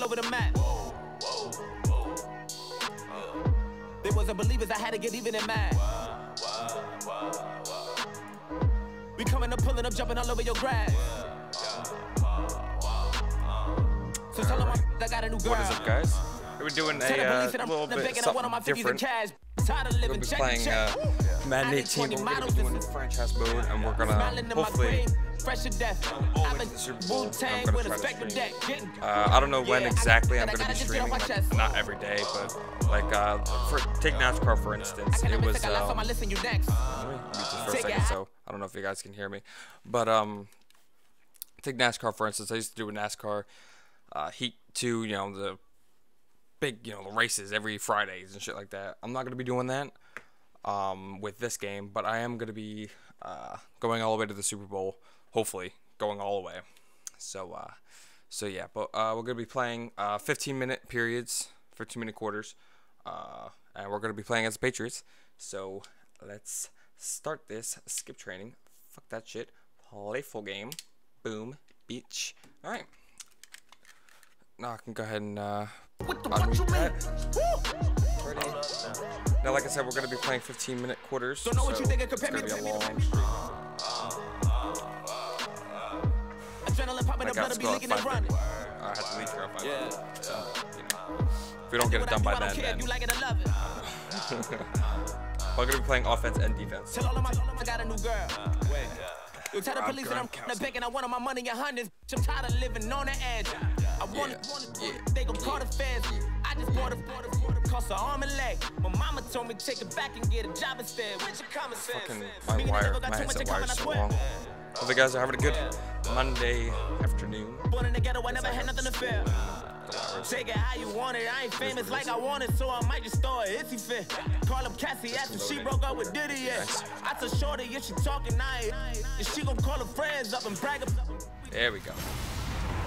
over the map. They wasn't believers, I had to get even in mad. We coming up, pulling up, jumping all over your grass. So tell them I got a new girl. What is up, guys? We're doing a little bit something different. We'll be playing Madden 18, but we're going to be doing franchise mode, and we're going to hopefully Super Bowl. I'm going to try to stream. I don't know when exactly I'm going to be streaming, like, not every day, but like take NASCAR for instance. It was let me mute this for a second, so I don't know if you guys can hear me, but take NASCAR for instance. I used to do a NASCAR Heat 2, you know, the big, you know, the races every Fridays and shit like that. I'm not going to be doing that with this game, but I am going to be going all the way to the Super Bowl, hopefully going all the way. So yeah, but we're going to be playing 15-minute periods, 15-minute quarters, and we're going to be playing as the Patriots. So let's start this skip training. Fuck that shit. Playful game. Boom, bitch. All right. Now I can go ahead and unmute that. Ready? Now, like I said, we're going to be playing 15-minute quarters, so it's going to be a long stream. I got to go at 5 minutes. I have to leave here at 5 minutes. So, you know, if we don't get it done by then. We're going to be playing offense and defense. I got a new girl. You tell the police that I'm begging, I want my money in hundreds. I'm tired of living on the edge. I want it, they gon' call the feds. I just bought a cost an arm and leg. My mama told me take it back and get a job instead. Where's your common sense? Fucking my headset wire is so long. Hope you guys are having a good Monday afternoon. Born in the ghetto, I never had nothing to fear. Take it how you want it. I ain't famous like I want it, so I might just throw it if he fit. Call him Cassie after she broke up with Diddy. Yeah. I told Shorty if she talking nice, and she gon' call her friends up and brag up. There we go.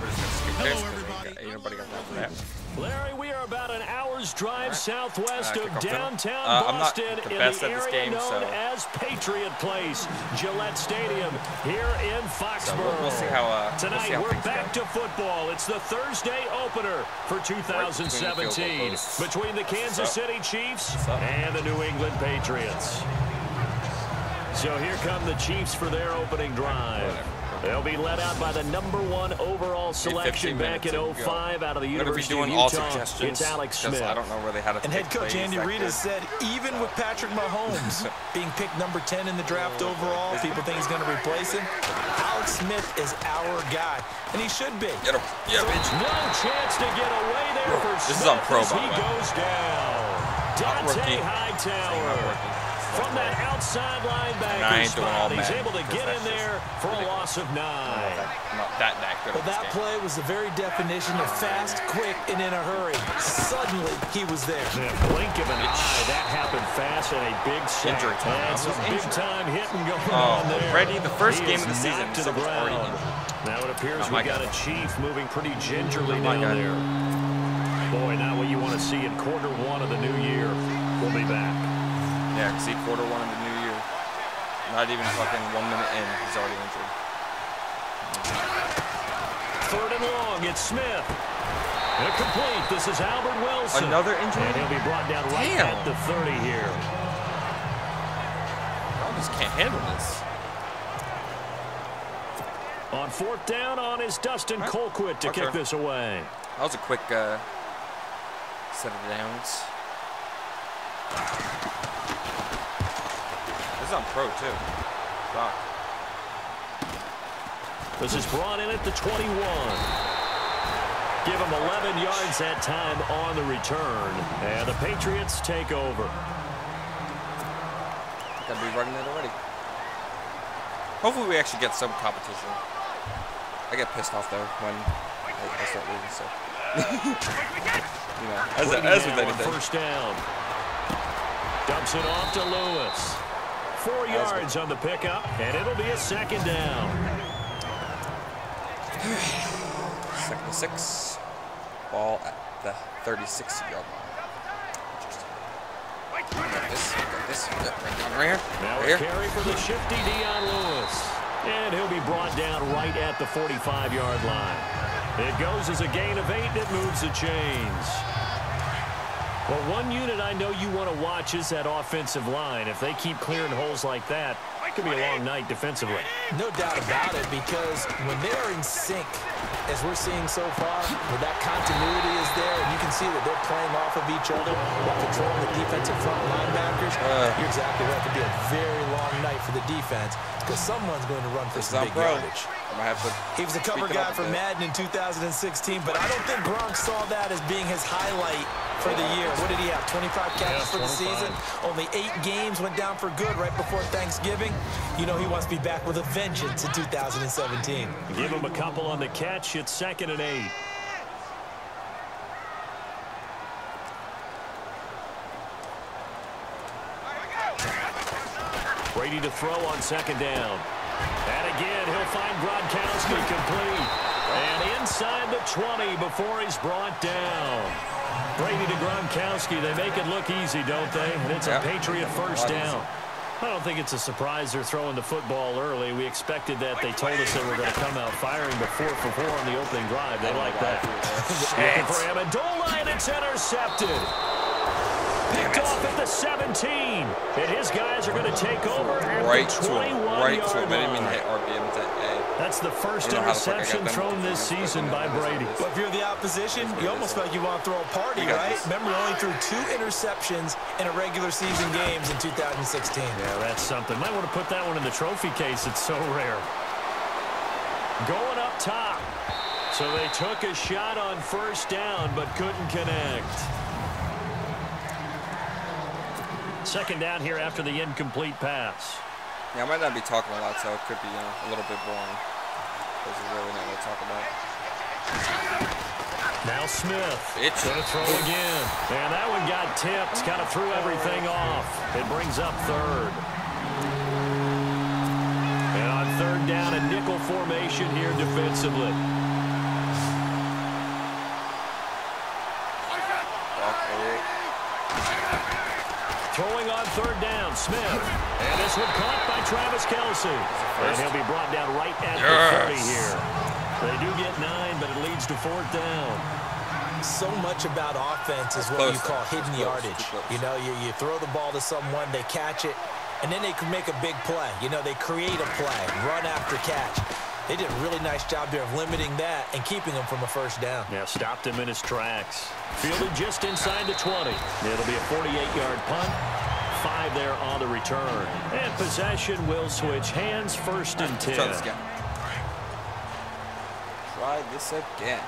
We're just gonna skip this because ain't nobody got time for that. Larry, we are about an hour's drive southwest of downtown Boston in the area known as Patriot Place, Gillette Stadium here in Foxborough. We'll see how tonight we're back to football. It's the Thursday opener for 2017 between the Kansas City Chiefs and the New England Patriots. So here come the Chiefs for their opening drive. They'll be led out by the #1 overall selection back in 05 out of the University of Utah. It's Alex Smith. I don't know really how to. And head coach Andy Reid has said, even with Patrick Mahomes being picked #10 in the draft overall, people think he's going to replace him. Alex Smith is our guy, and he should be. Get him. Yeah, bitch. No chance to get away there for Smith. This is on pro, by the way. He goes down. Dante Hightower. From that outside linebacker spot, he's able to get in there for a loss of 9. Not that good. Well, that play was the very definition of fast, quick, and in a hurry. Suddenly, he was there. In a blink of an eye, that happened fast and a big sack. Injury time. And some big-time hitting going on there. Already the first game of the season to the ground. Now it appears we got a Chief moving pretty gingerly down there. Boy, not what you want to see in quarter 1 of the new year. We'll be back. Yeah, see, quarter 1 of the new year. Not even fucking 1 minute in, he's already injured. 3rd and long, it's Smith. Incomplete. This is Albert Wilson. Another injury? And he'll be brought down right at the 30 here. I just can't handle this. On 4th down on is Dustin Colquitt to kick this away. That was a quick set of downs. This is on pro, too. Shock. This is brought in at the 21. Give him 11 yards that time on the return. And the Patriots take over. Gotta be running it already. Hopefully we actually get some competition. I get pissed off, though, when I start losing, so. You know, as with anything. 1st down. Dumps it off to Lewis. 4 yards on the pickup, and it'll be a 2nd down. 2nd and 6. Ball at the 36-yard line. Got this. Right here. Now a carry for the shifty Dion Lewis. And he'll be brought down right at the 45-yard line. It goes as a gain of 8, and it moves the chains. Well, one unit I know you want to watch is that offensive line. If they keep clearing holes like that, it could be a long night defensively. No doubt about it, because when they're in sync, as we're seeing so far, where that continuity is there, and you can see that they're playing off of each other while controlling the defensive front linebackers, you're exactly right. It could be a very long night for the defense because someone's going to run for some big yardage. He was a cover guy for Madden in 2016, but I don't think Gronk saw that as being his highlight for the year. What did he have, 25 catches for the season? Only 8 games went down for good right before Thanksgiving. You know he wants to be back with a vengeance in 2017. Give him a couple on the catch. It's 2nd and 8. Brady to throw on 2nd down. And again, he'll find Gronkowski complete. And inside the 20 before he's brought down. Brady to Gronkowski. They make it look easy, don't they? And it's a Patriot first down. I don't think it's a surprise they're throwing the football early. We expected that. They told us they were going to come out firing before for 4 on the opening drive. They like that. Looking for Amendola, and it's intercepted. Picked off at the 17. And his guys are going to take over at the 21-yard line. That's the first interception thrown this season by Brady. Well, if you're the opposition, you almost feel like you want to throw a party, right? Remember, he only threw 2 interceptions in a regular season games in 2016. Yeah, that's something. Might want to put that one in the trophy case. It's so rare. Going up top. So they took a shot on first down, but couldn't connect. 2nd down here after the incomplete pass. Yeah, I might not be talking a lot, so it could be a little bit boring. There's really not what to talk about. Now Smith. It's going to throw again. And that one got tipped. Kind of threw everything off. It brings up 3rd. And on 3rd down, a nickel formation here defensively. Throwing on 3rd down, Smith. And this one caught by Travis Kelce. And he'll be brought down right at the 30 here. They do get 9, but it leads to 4th down. So much about offense is what you call hidden yardage. You know, you throw the ball to someone, they catch it, and then they can make a big play. You know, they create a play, run after catch. They did a really nice job there of limiting that and keeping him from a first down. Yeah, stopped him in his tracks. Fielded just inside the 20. It'll be a 48-yard punt. 5 there on the return. And possession will switch hands, 1st and 10. Try this again. Try this again.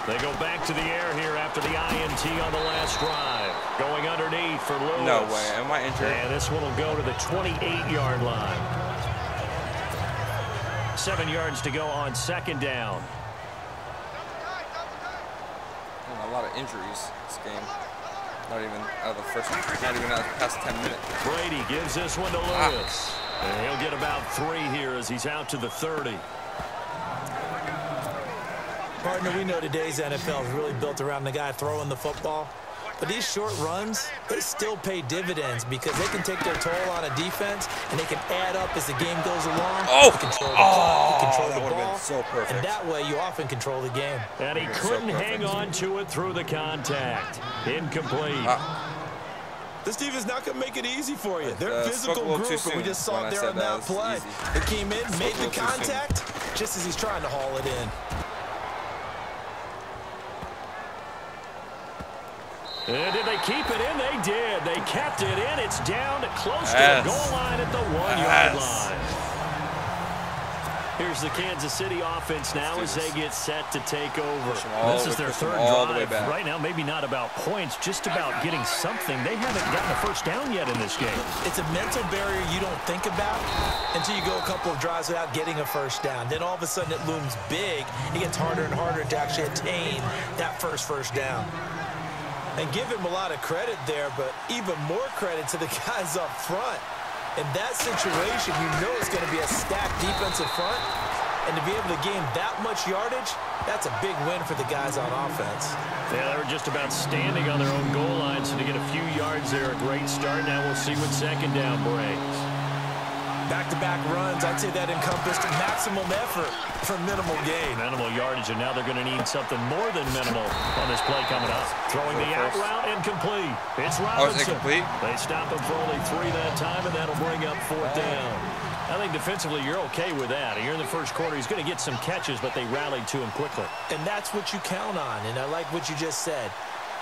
They go back to the air here after the INT on the last drive. Going underneath for Lewis. No way. Am I injured? And this one will go to the 28-yard line. 7 yards to go on 2nd down. A lot of injuries this game. Not even out of the first, not even out of the past 10 minutes. Brady gives this one to Lewis. And he'll get about 3 here as he's out to the 30. Partner, we know today's NFL is really built around the guy throwing the football. But these short runs, they still pay dividends because they can take their toll on a defense and they can add up as the game goes along. Oh, you control the clock, you control the ball, so perfect. and that way you often control the game. And he couldn't hang on to it through the contact. Incomplete. This defense is not going to make it easy for you. They're a physical group, and we just saw it there on that play. They came in, made the contact, just as he's trying to haul it in. And did they keep it in? They did. They kept it in. It's down close to the goal line at the 1-yard line. Here's the Kansas City offense now as they get set to take over. This is their 3rd drive. Right now, maybe not about points, just about getting something. They haven't gotten a first down yet in this game. It's a mental barrier you don't think about until you go a couple of drives without getting a first down. Then all of a sudden it looms big. It gets harder and harder to actually attain that first down. And give him a lot of credit there, but even more credit to the guys up front. In that situation, you know it's going to be a stacked defensive front. And to be able to gain that much yardage, that's a big win for the guys on offense. Yeah, they were just about standing on their own goal line, so to get a few yards there, a great start. Now we'll see what 2nd down brings. Back-to-back runs, I'd say that encompassed maximum effort for minimal gain. Minimal yardage, and now they're going to need something more than minimal on this play coming up. Throwing the out route, incomplete. It's Robinson. Incomplete? They stop him for only 3 that time, and that'll bring up 4th down. I think defensively you're okay with that. Here in the first quarter, he's going to get some catches, but they rallied to him quickly. And that's what you count on, and I like what you just said.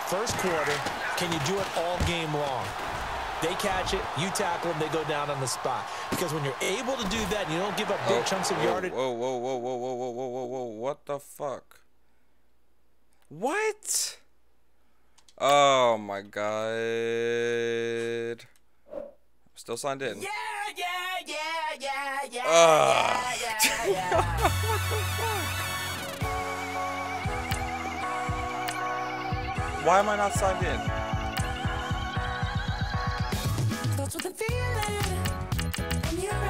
First quarter, can you do it all game long? They catch it, you tackle them, they go down on the spot. Because when you're able to do that, and you don't give up big chunks of yardage. Whoa, what the fuck? What? Oh my god. I'm still signed in. Yeah. What the fuck? Why am I not signed in?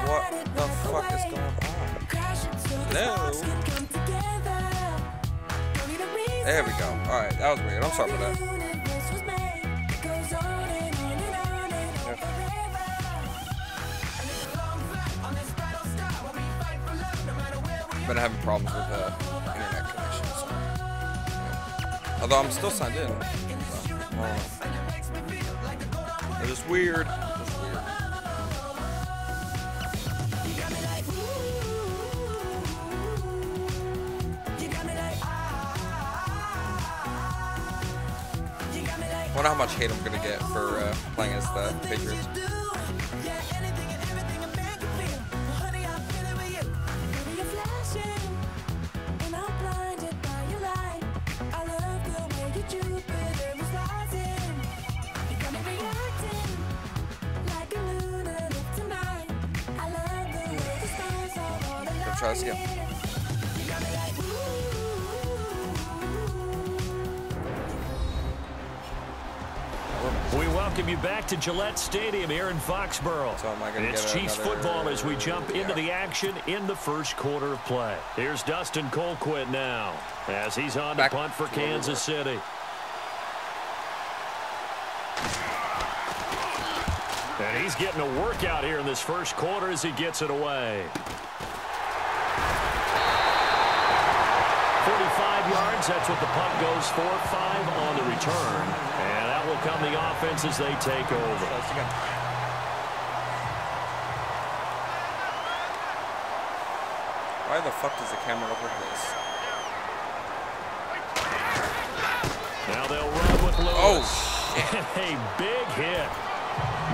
What the fuck is going on? Hello? There we go. Alright, that was weird. I'm sorry for that. Been having problems with internet connections. So. Yeah. Although I'm still signed in. So, it's just weird. I wonder how much hate I'm gonna get for playing as the Patriots. Let's try this again. We welcome you back to Gillette Stadium here in Foxborough. So it's Chiefs football as we jump into the action in the first quarter of play. Here's Dustin Colquitt now as he's on to punt for Kansas City. And he's getting a workout here in this first quarter as he gets it away. 45 yards, that's what the punt goes for. 5 on the return. And that will come the offense as they take over. Why the fuck does the camera look like this? Now they'll run with Lewis. Oh, shit. A big hit.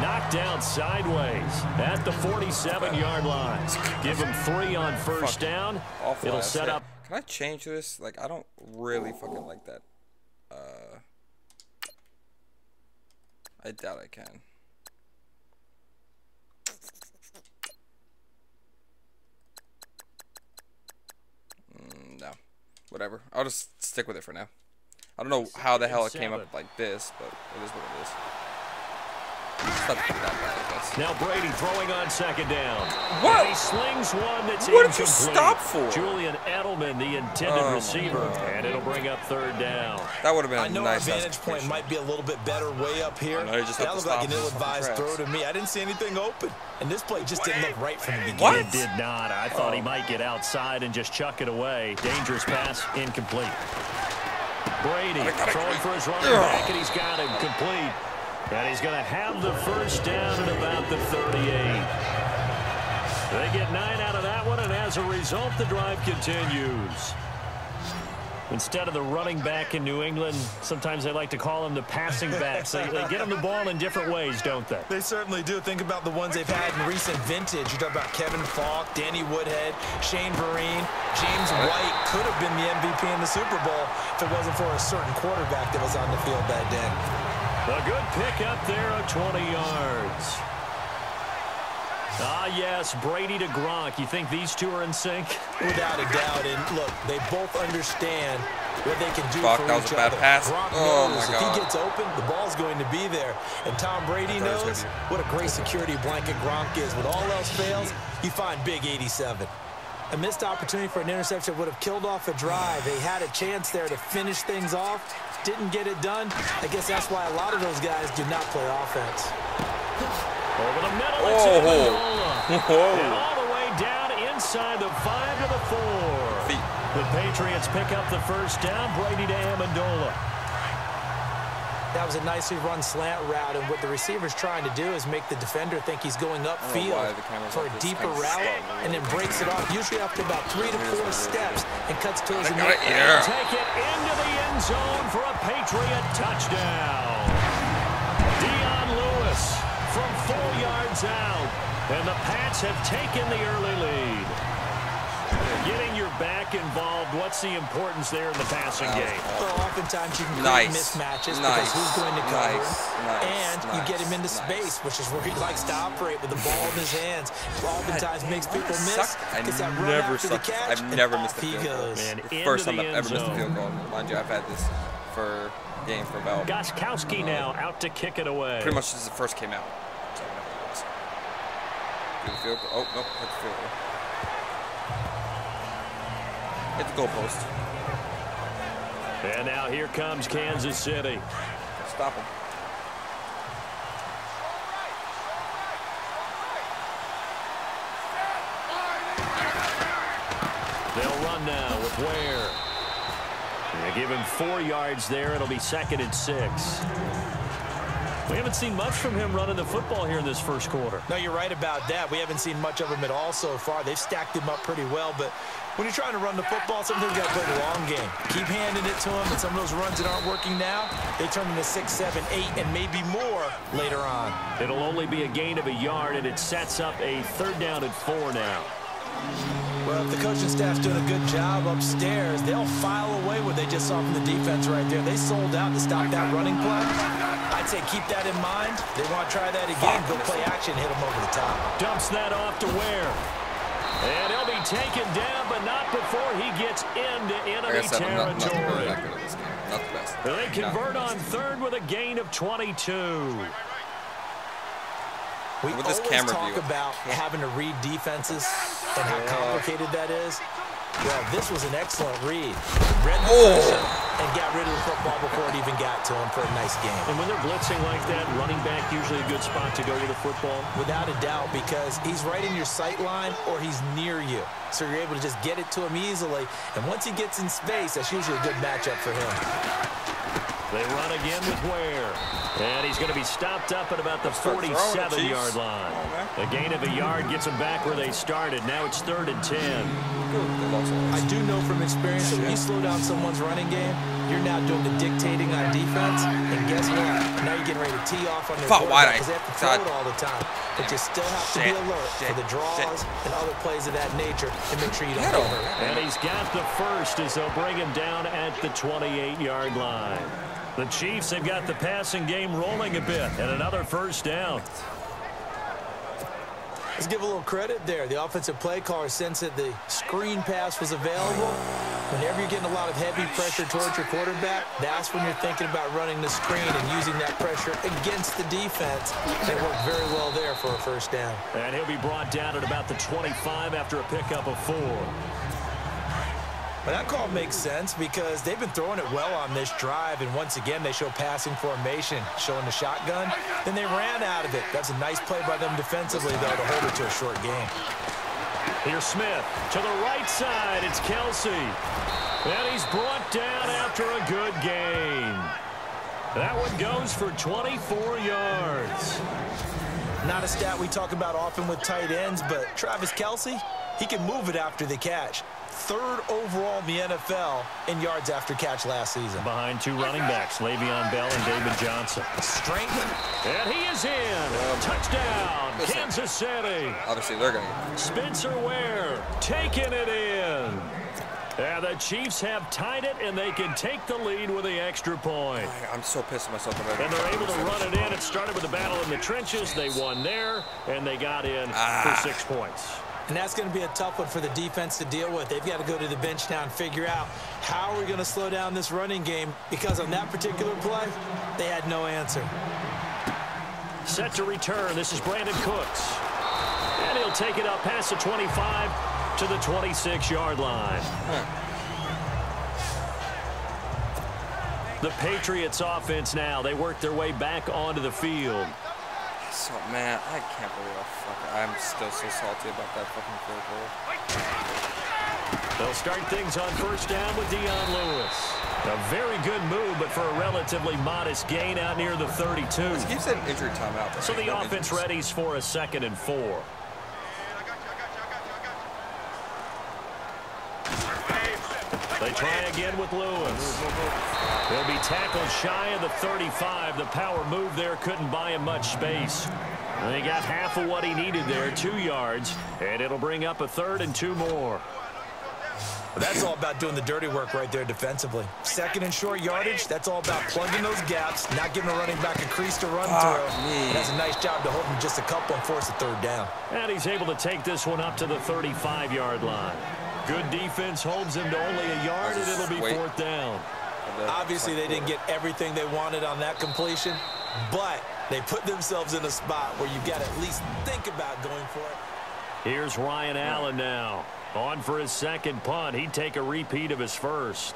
Knocked down sideways at the 47-yard line. Give him 3 on first down. It'll set up. Can I change this? Like, I don't really fucking like that. I doubt I can. No. Whatever. I'll just stick with it for now. I don't know how the hell it came up like this, but it is what it is. It's not that bad, I guess. Now Brady throwing on second down. What? And he slings one that's what incomplete. Did you stop for? Julian Edelman, the intended receiver, and it'll bring up third down. That would have been I know nice. our vantage point might be a little bit better way up here. That looked like an ill-advised throw to me. I didn't see anything open, and this play just didn't look right from the beginning. What? It did not. I thought he might get outside and just chuck it away. Dangerous pass, incomplete. Brady throwing for his running back, and he's got him complete. And he's going to have the first down at about the 38. They get 9 out of that one, and as a result, the drive continues. Instead of the running back in New England, sometimes they like to call them the passing backs. They get them the ball in different ways, don't they? They certainly do. Think about the ones they've had in recent vintage. You talk about Kevin Falk, Danny Woodhead, Shane Vereen, James White could have been the MVP in the Super Bowl if it wasn't for a certain quarterback that was on the field that day. A good pick up there of 20 yards. Ah, yes, Brady to Gronk. You think these two are in sync? Without a doubt. And look, they both understand what they can do for that was each a bad other. pass. Gronk knows if he gets open, the ball's going to be there. And Tom Brady knows what a great security blanket Gronk is. When all else fails, you find big 87. A missed opportunity for an interception would have killed off a drive. They had a chance there to finish things off. Didn't get it done. I guess that's why a lot of those guys do not play offense. Over the middle, it's Amendola. And all the way down inside the 5 to the 4. The Patriots pick up the first down. Brady to Amendola. That was a nicely run slant route, and what the receiver's trying to do is make the defender think he's going upfield for a deeper route, and then breaks it off, usually after about 3 to 4 steps, and cuts towards the net. Take it into the end zone for a Patriot touchdown. Dion Lewis from 4 yards out, and the Pats have taken the early lead. Getting your back involved, what's the importance there in the passing game? Well, oftentimes you can create mismatches because who's going to cover him, and you get him into space, which is where he likes to operate with the ball in his hands. Oftentimes makes people miss. I've never missed a field goal. First time I've ever missed a field goal. Mind you, I've had this for game for about. Goskowski now out to kick it away. Pretty much since it first came out. Field goal. Oh no, hit the field goal. Hit the goalpost. And now here comes Kansas City. Stop him. They'll run now with Ware. They give him 4 yards there. It'll be 2nd and 6. We haven't seen much from him running the football here in this first quarter. No, you're right about that. We haven't seen much of him at all so far. They've stacked him up pretty well, but when you're trying to run the football, sometimes you got to play the long game. Keep handing it to him, and some of those runs that aren't working now, they turn into 6, 7, 8, and maybe more later on. It'll only be a gain of a yard, and it sets up a 3rd down and 4 now. Well, if the coaching staff's doing a good job upstairs, they'll file away what they just saw from the defense right there. They sold out to stop that running play. I'd say keep that in mind. They want to try that again. Go play action, hit them over the top. Dumps that off to Ware. And he'll be taken down, but not before he gets into enemy territory. They convert on 3rd with a gain of 22. We always talk about having to read defenses and how complicated that is. Well, this was an excellent read. Read the pressure and got rid of the football before it even got to him for a nice game. And when they're blitzing like that, running back usually a good spot to go with the football? Without a doubt, because he's right in your sight line or he's near you. So you're able to just get it to him easily. And once he gets in space, that's usually a good matchup for him. They run again with Ware. And he's going to be stopped up at about the 47-yard line. A gain of a yard gets them back where they started. Now it's 3rd and 10. I do know from experience that when you slow down someone's running game, you're now doing the dictating on defense. And guess what? Now you're getting ready to tee off on their quarterback because they have to throw it all the time. But you still have to be alert for the draws and other plays of that nature to make sure you don't get hurt. And he's got the first as they'll bring him down at the 28-yard line. The Chiefs have got the passing game rolling a bit, and another 1st down. Let's give a little credit there. The offensive play caller sensed that the screen pass was available. Whenever you're getting a lot of heavy pressure towards your quarterback, that's when you're thinking about running the screen and using that pressure against the defense. They worked very well there for a 1st down. And he'll be brought down at about the 25 after a pickup of 4. But that call makes sense because they've been throwing it well on this drive, and once again they show passing formation, showing the shotgun. Then they ran out of it. That's a nice play by them defensively, though, to hold it to a short game. Here's Smith to the right side. It's Kelsey. And he's brought down after a good gain. That one goes for 24 yards. Not a stat we talk about often with tight ends, but Travis Kelsey, he can move it after the catch. 3rd overall in the NFL in yards after catch last season. Behind 2 running backs, Le'Veon Bell and David Johnson. Strength. And he is in. Touchdown, Kansas City. Obviously, they're going to get it. Spencer Ware taking it in. And the Chiefs have tied it, and they can take the lead with the extra point. I'm so pissed at myself about it. And they're able to run it in. It started with a battle in the trenches. They won there, and they got in for 6 points. And that's going to be a tough one for the defense to deal with. They've got to go to the bench now and figure out how are we going to slow down this running game, because on that particular play, they had no answer. Set to return. This is Brandon Cooks. And he'll take it up past the 25 to the 26-yard line. The Patriots offense now. They work their way back onto the field. So, man, I can't believe I'm still so salty about that fucking field goal. They'll start things on first down with Dion Lewis. A very good move, but for a relatively modest gain out near the 32. He keeps saying injury timeout. So the offense readies for a 2nd and 4. They try again with Lewis. They'll be tackled shy of the 35. The power move there couldn't buy him much space. They got half of what he needed there, 2 yards, and it'll bring up a 3rd and 2 more. That's all about doing the dirty work right there defensively. 2nd and short yardage, that's all about plugging those gaps, not giving a running back a crease to run through. That's a nice job to hold him just a couple and force a 3rd down. And he's able to take this one up to the 35-yard line. Good defense holds him to only a yard, and it'll be 4th down. Obviously, they didn't get everything they wanted on that completion, but they put themselves in a spot where you've got to at least think about going for it. Here's Ryan Allen now. On for his 2nd punt. He'd take a repeat of his first.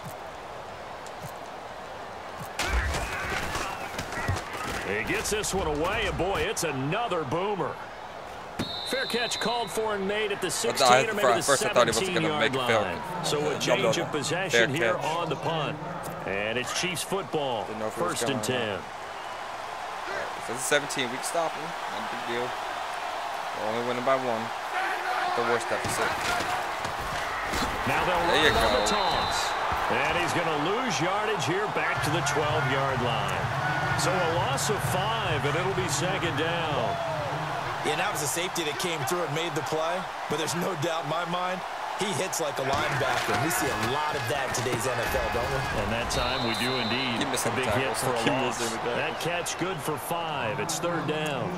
He gets this one away, and boy, it's another boomer. Fair catch called for and made at the 16 or maybe the 17-yard line. So a change of possession here on the punt. And it's Chiefs football, 1st and 10. So it's 17. We can stop him. Not a big deal. We're only winning by 1. The worst deficit. Now they'll run on the toss. And he's going to lose yardage here back to the 12-yard line. So a loss of 5, and it'll be 2nd down. Yeah, that was a safety that came through and made the play. But there's no doubt in my mind, he hits like a linebacker. We see a lot of that in today's NFL, don't we? And that time we do indeed. A big hit for a loss. That catch good for 5. It's 3rd down.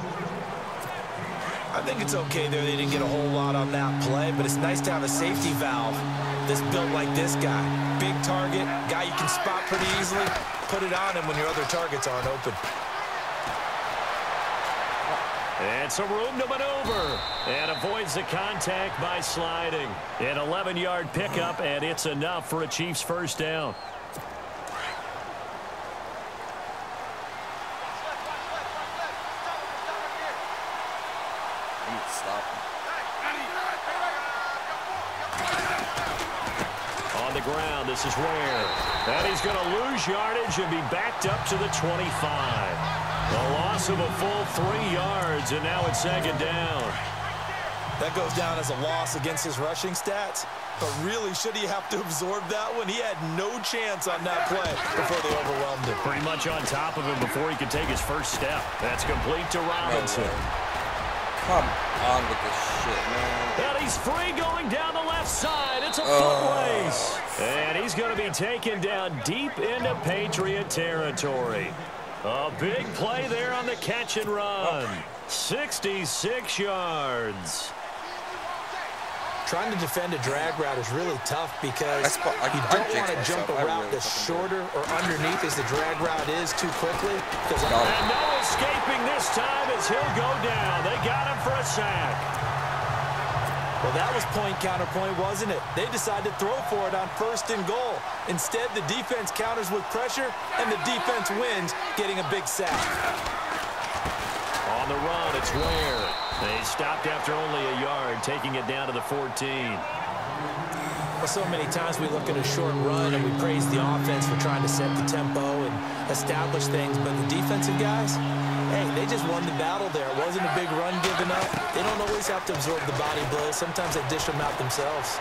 I think it's okay there. They didn't get a whole lot on that play, but it's nice to have a safety valve that's built like this guy. Big target, guy you can spot pretty easily. Put it on him when your other targets aren't open. And some room to maneuver. And avoids the contact by sliding. An 11-yard pickup, and it's enough for a Chiefs 1st down. On the ground, this is Ware. And he's going to lose yardage and be backed up to the 25. A loss of a full 3 yards, and now it's 2nd down. That goes down as a loss against his rushing stats. But really, should he have to absorb that one? He had no chance on that play before they overwhelmed him. Pretty much on top of him before he could take his first step. That's complete to Robinson. Come on with this shit, man. And he's free going down the left side. It's a foot race. And he's going to be taken down deep into Patriot territory. A big play there on the catch and run. 66 yards. Trying to defend a drag route is really tough because you don't want to jump a route that's shorter or underneath as the drag route is too quickly. And no escaping this time as he'll go down. They got him for a sack. Well, that was point counterpoint, wasn't it? They decided to throw for it on 1st and goal. Instead, the defense counters with pressure, and the defense wins, getting a big sack. On the run, it's Ware. They stopped after only a yard, taking it down to the 14. Well, so many times we look at a short run and we praise the offense for trying to set the tempo and establish things, but the defensive guys, hey, they just won the battle there. It wasn't a big run given up. They don't always have to absorb the body blows. Sometimes they dish them out themselves.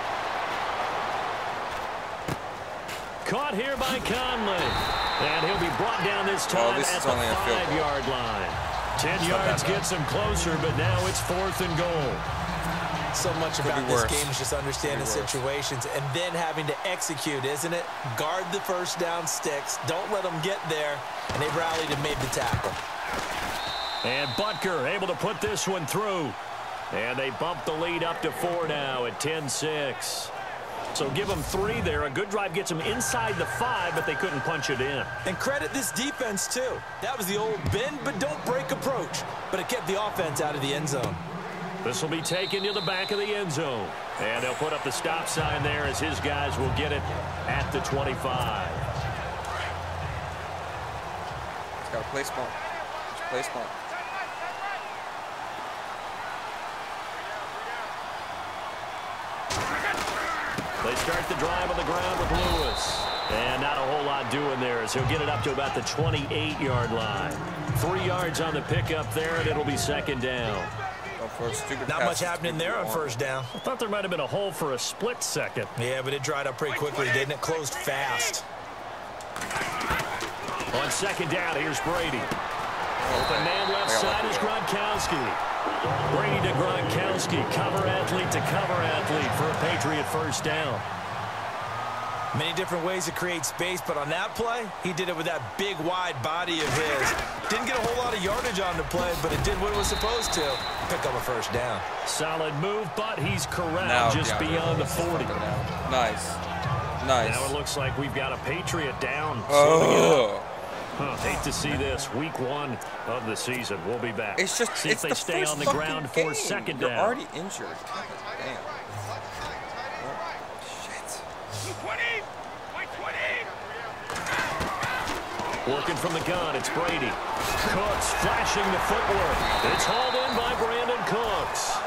Caught here by Conley. And he'll be brought down this time at the 5-yard line. 10 yards gets him closer, but now it's 4th and goal. So much about this game is just understanding situations and then having to execute, isn't it? Guard the first down sticks. Don't let them get there. And they rallied and made the tackle. And Butker able to put this one through. And they bump the lead up to 4 now at 10-6. So give them 3 there. A good drive gets them inside the 5, but they couldn't punch it in. And credit this defense, too. That was the old bend but don't break approach. But it kept the offense out of the end zone. This will be taken to the back of the end zone. And they'll put up the stop sign there as his guys will get it at the 25. It's got a play spot. It's a play spot. They start the drive on the ground with Lewis. And not a whole lot doing there as he'll get it up to about the 28-yard line. 3 yards on the pickup there, and it'll be second down. Not much happening there on first down. I thought there might have been a hole for a split second. Yeah, but it dried up pretty quickly, didn't it? Closed fast. On second down, here's Brady. Open man left side is Gronkowski. Brady to Gronkowski. Cover athlete to cover athlete for a Patriot first down. Many different ways to create space, but on that play, he did it with that big, wide body of his. Didn't get a whole lot of yardage on the play, but it did what it was supposed to. Pick up a first down. Solid move, but he's corralled just beyond the 40. Nice. Nice. Now it looks like we've got a Patriot down. Oh. Hate to see this. Week 1 of the season. We'll be back. It's just, see if they stay on the ground for second down. You're already injured. Damn. Working from the gun, it's Brady. Cooks flashing the footwork. It's hauled in by Brandon Cooks.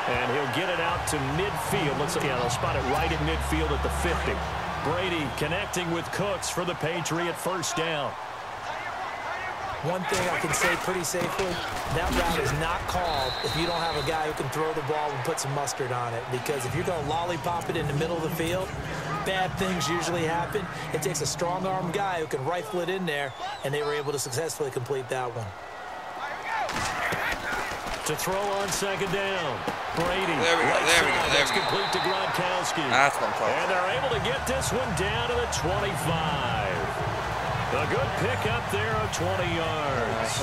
And he'll get it out to midfield. Looks like, yeah, they'll spot it right at midfield at the 50. Brady connecting with Cooks for the Patriot first down. One thing I can say pretty safely, that route is not called if you don't have a guy who can throw the ball and put some mustard on it. Because if you're going to lollipop it in the middle of the field, bad things usually happen. It takes a strong-armed guy who can rifle it in there, and they were able to successfully complete that one. To throw on second down. Brady. There we go. There we go. That's complete to Gronkowski. That's what I'm talking about. And they're able to get this one down to the 25. A good pickup there of 20 yards.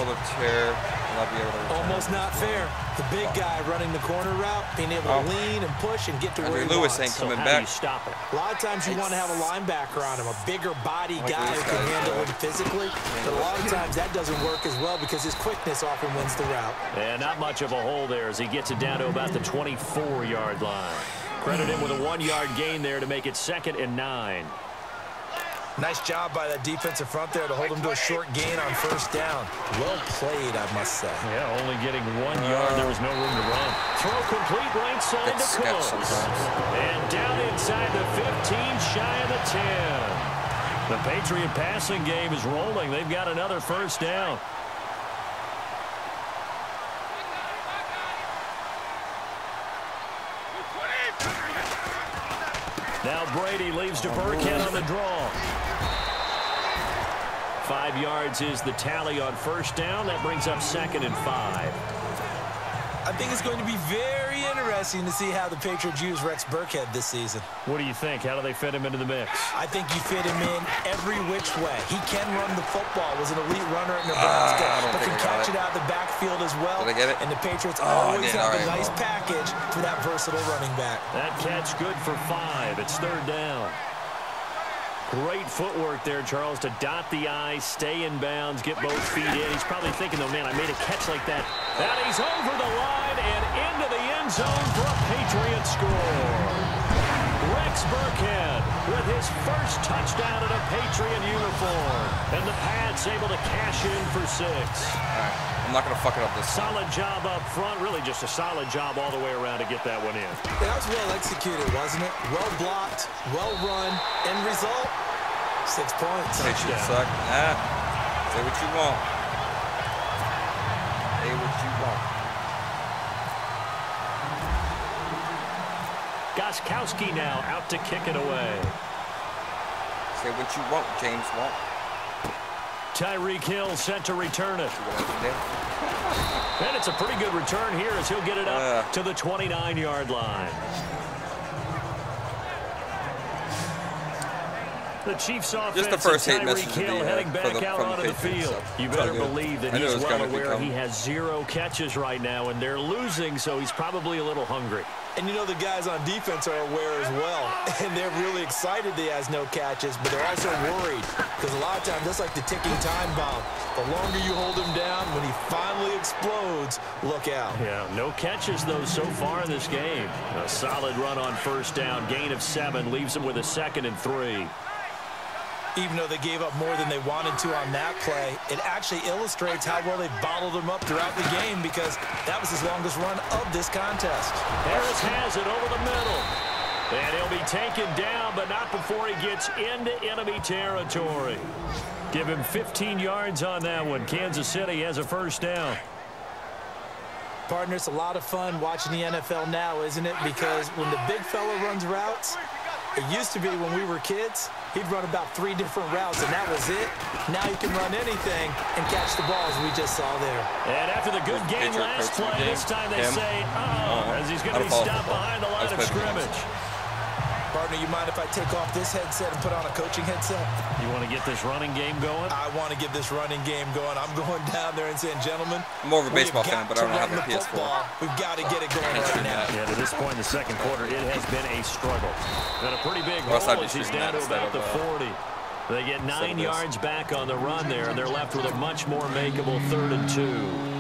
Almost not fair. The big guy running the corner route, being able to lean and push and get to where he Lewis wants. ain't coming back. back. You stop it. A lot of times you want to have a linebacker on him, a bigger body guy who can handle him physically. But a lot of times that doesn't work as well because his quickness often wins the route. And not much of a hole there as he gets it down to about the 24-yard line. Credit him with a 1-yard gain there to make it 2nd and 9. Nice job by that defensive front there to hold him to a short gain on first down. Well played, I must say. Yeah, only getting 1 yard. There was no room to run. Throw complete right side to Cooks. And down inside the 15, shy of the 10. The Patriot passing game is rolling. They've got another first down. Now Brady leaves to Burkhead on the draw. 5 yards is the tally on first down. That brings up 2nd and 5. I think it's going to be very interesting to see how the Patriots use Rex Burkhead this season. What do you think? How do they fit him into the mix? I think you fit him in every which way. He can run the football. Was an elite runner at Nebraska, but can catch it out of the backfield as well. Did I get it? And the Patriots always have a nice package for that versatile running back. That catch good for 5. It's 3rd down. Great footwork there, Charles, to dot the I, stay in bounds, get both feet in. He's probably thinking, though, man, I made a catch like that. And he's over the line and into the end zone for a Patriot score. Rex Burkhead with his first touchdown in a Patriot uniform. And the Pats able to cash in for 6. All right. I'm not going to fuck it up this time. Solid job up front. Really just a solid job all the way around to get that one in. That was well executed, wasn't it? Well blocked, well run. End result, 6 points. Touchdown. Suck. Say what you want. Say what you want. Gostkowski now out to kick it away. Say what you want, James Walt. Tyreek Hill set to return it. And it's a pretty good return here as he'll get it up to the 29-yard line. The Chiefs offense. Just the first hate message Hill heading back out onto the field. You better believe that he's well aware he has 0 catches right now, and they're losing, so he's probably a little hungry. And you know the guys on defense are aware as well. And they're really excited that he has no catches, but they're also worried. Because a lot of times, that's like the ticking time bomb. The longer you hold him down, when he finally explodes, look out. Yeah, no catches, though, so far in this game. A solid run on first down. Gain of 7 leaves him with a 2nd and 3. Even though they gave up more than they wanted to on that play, it actually illustrates how well they bottled him up throughout the game because that was his longest run of this contest. Harris has it over the middle. And he'll be taken down, but not before he gets into enemy territory. Give him 15 yards on that one. Kansas City has a first down. Partner, it's a lot of fun watching the NFL now, isn't it? Because when the big fella runs routes, it used to be when we were kids, he'd run about 3 different routes, and that was it. Now he can run anything and catch the ball, as we just saw there. And after the good game last play, this time they say, as he's going to be stopped behind the line of scrimmage. Partner, you mind if I take off this headset and put on a coaching headset? You want to get this running game going? I want to get this running game going. I'm going down there and saying, gentlemen, I'm more of a baseball fan, but I don't have a PS4. We've got to get it going right now. Yeah, to this point in the second quarter, it has been a struggle. And a pretty big hole as he's down to about the 40. They get 9 yards back on the run there, and they're left with a much more makeable 3rd and 2.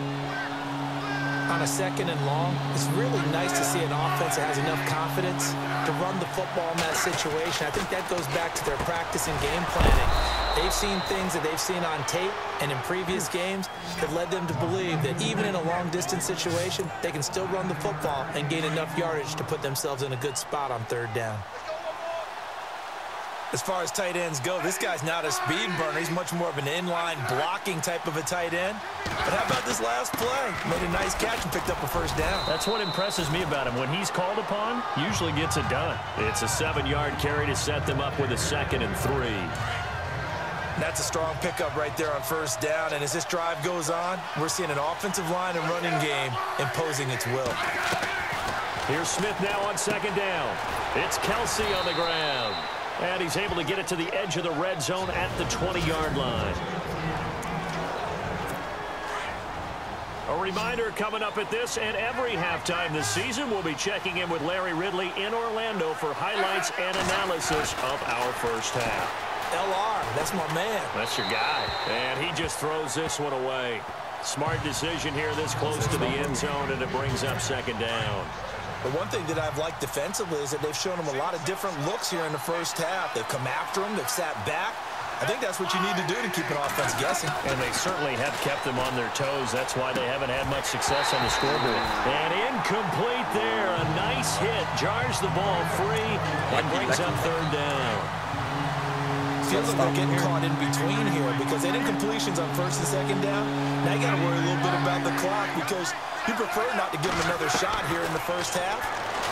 On a 2nd and long, it's really nice to see an offense that has enough confidence to run the football in that situation. I think that goes back to their practice and game planning. They've seen things that they've seen on tape and in previous games that led them to believe that even in a long-distance situation, they can still run the football and gain enough yardage to put themselves in a good spot on 3rd down. As far as tight ends go, this guy's not a speed burner. He's much more of an inline blocking type of a tight end. But how about this last play? Made a nice catch and picked up a first down. That's what impresses me about him. When he's called upon, usually gets it done. It's a 7-yard carry to set them up with a 2nd and 3. That's a strong pickup right there on first down. And as this drive goes on, we're seeing an offensive line and running game imposing its will. Here's Smith now on 2nd down. It's Kelsey on the ground. And he's able to get it to the edge of the red zone at the 20-yard line. A reminder coming up at this and every halftime this season, we'll be checking in with Larry Ridley in Orlando for highlights and analysis of our first half. LR, that's my man. That's your guy. And he just throws this one away. Smart decision here this close to the end zone, and it brings up 2nd down. The one thing that I've liked defensively is that they've shown him a lot of different looks here in the first half. They've come after him. They've sat back. I think that's what you need to do to keep an offense guessing. And they certainly have kept them on their toes. That's why they haven't had much success on the scoreboard. And incomplete there. A nice hit. Jars the ball free and brings up 3rd down. Feels like they're getting caught in between here because they did completions on 1st and 2nd down. Now you got to worry a little bit about the clock because you prefer not to give them another shot here in the first half.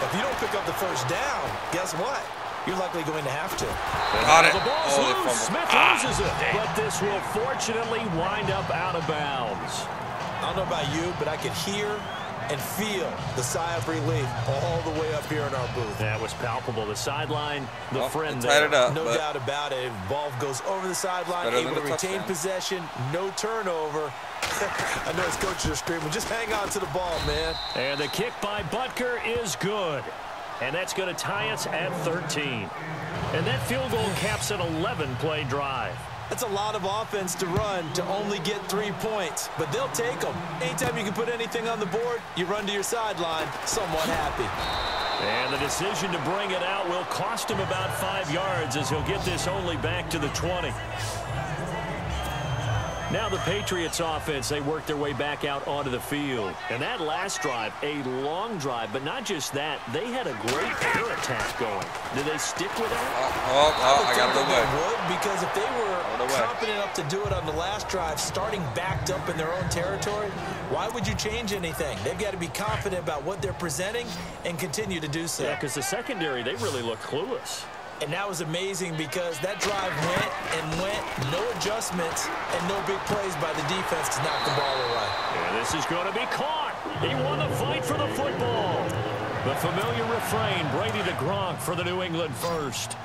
If you don't pick up the first down, guess what? You're likely going to have to. Got it. The ball's loose. Smith loses it. But this will fortunately wind up out of bounds. I don't know about you, but I could hear and feel the sigh of relief all the way up here in our booth. That was palpable. The sideline, the friend there. It up, no doubt about it. Ball goes over the sideline, able to retain possession, no turnover. I know his coaches are screaming, just hang on to the ball, man. And the kick by Butker is good. And that's going to tie us at 13. And that field goal caps an 11-play drive. That's a lot of offense to run to only get 3 points, but they'll take them. Anytime you can put anything on the board, you run to your sideline somewhat happy. And the decision to bring it out will cost him about 5 yards as he'll get this only back to the 20. Now the Patriots offense, they work their way back out onto the field. And that last drive, a long drive, but not just that, they had a great air attack going. Did they stick with that? I got the way. Because if they were confident enough to do it on the last drive, starting backed up in their own territory, why would you change anything? They've got to be confident about what they're presenting and continue to do so. Yeah, because the secondary, they really look clueless. And that was amazing because that drive went and went, no adjustments, and no big plays by the defense to knock the ball away. Yeah, this is going to be caught. He won the fight for the football. The familiar refrain, Brady to Gronk for the New England first.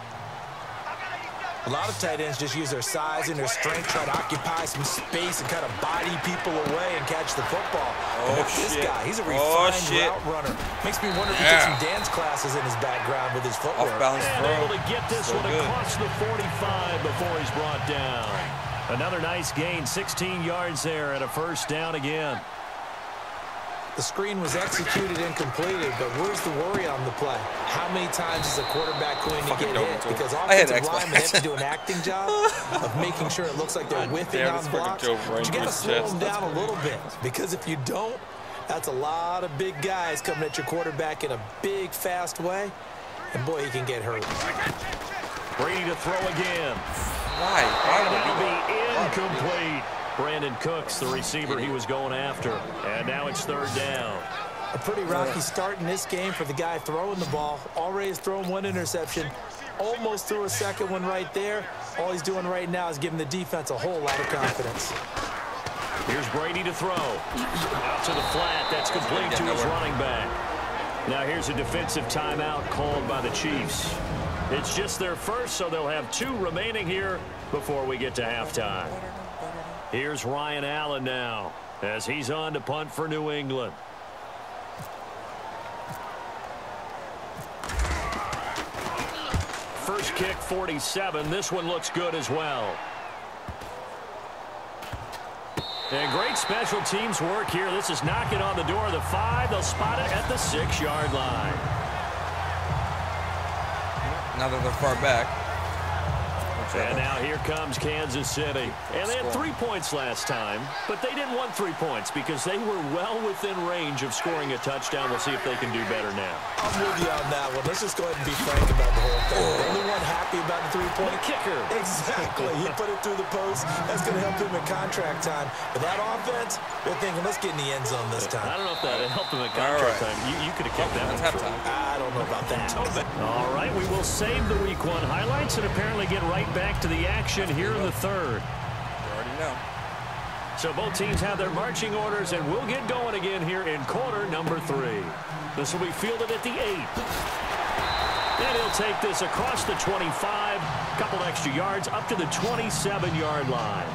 A lot of tight ends just use their size and their strength, try to occupy some space and kind of body people away and catch the football. This guy, he's a refined route runner. Makes me wonder if he took some dance classes in his background with his footwork. And able to get this one across the 45 before he's brought down. Another nice gain, 16 yards there and a first down again. The screen was executed and completed, but where's the worry on the play? How many times is a quarterback going to get hit? Because offensive linemen have to do an acting job of making sure it looks like they're whiffing on blocks. But you got to slow them down a little bit, because if you don't, that's a lot of big guys coming at your quarterback in a big, fast way. And boy, he can get hurt. Brady to throw again. Why? And that'll be incomplete. Brandon Cooks, the receiver he was going after. And now it's third down. A pretty rocky start in this game for the guy throwing the ball. Already has thrown one interception. Almost threw a second one right there. All he's doing right now is giving the defense a whole lot of confidence. Here's Brady to throw. Out to the flat. That's complete to his running back. Now here's a defensive timeout called by the Chiefs. It's just their first, so they'll have 2 remaining here before we get to halftime. Here's Ryan Allen now as he's on to punt for New England. First kick, 47. This one looks good as well. And great special teams work here. This is knocking on the door of the 5. They'll spot it at the 6-yard line. Now that they're far back. And now here comes Kansas City. And they had 3 points last time, but they didn't want 3 points because they were well within range of scoring a touchdown. We'll see if they can do better now. I'm with you on that one. Let's just go ahead and be frank about the whole thing. The only one happy about the 3-point kicker. Exactly. He put it through the post. That's going to help him in contract time. But that offense, they're thinking, let's get in the end zone this time. I don't know if that helped him in contract time. You could have kept that one. Halftime. I don't know about that. All right, we will save the Week 1 highlights and apparently get right back to the action here in the third. You already know. So both teams have their marching orders, and we'll get going again here in quarter number 3. This will be fielded at the 8. And he'll take this across the 25, couple extra yards up to the 27-yard line.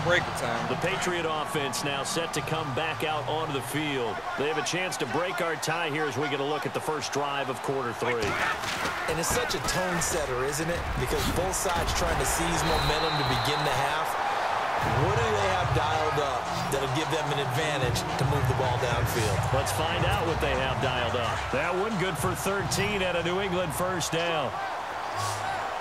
Break the time. The Patriot offense now set to come back out onto the field. They have a chance to break our tie here as we get a look at the first drive of quarter 3. And it's such a tone setter, isn't it? Because both sides trying to seize momentum to begin the half. What do they have dialed up that'll give them an advantage to move the ball downfield? Let's find out what they have dialed up. That one good for 13 at a New England first down.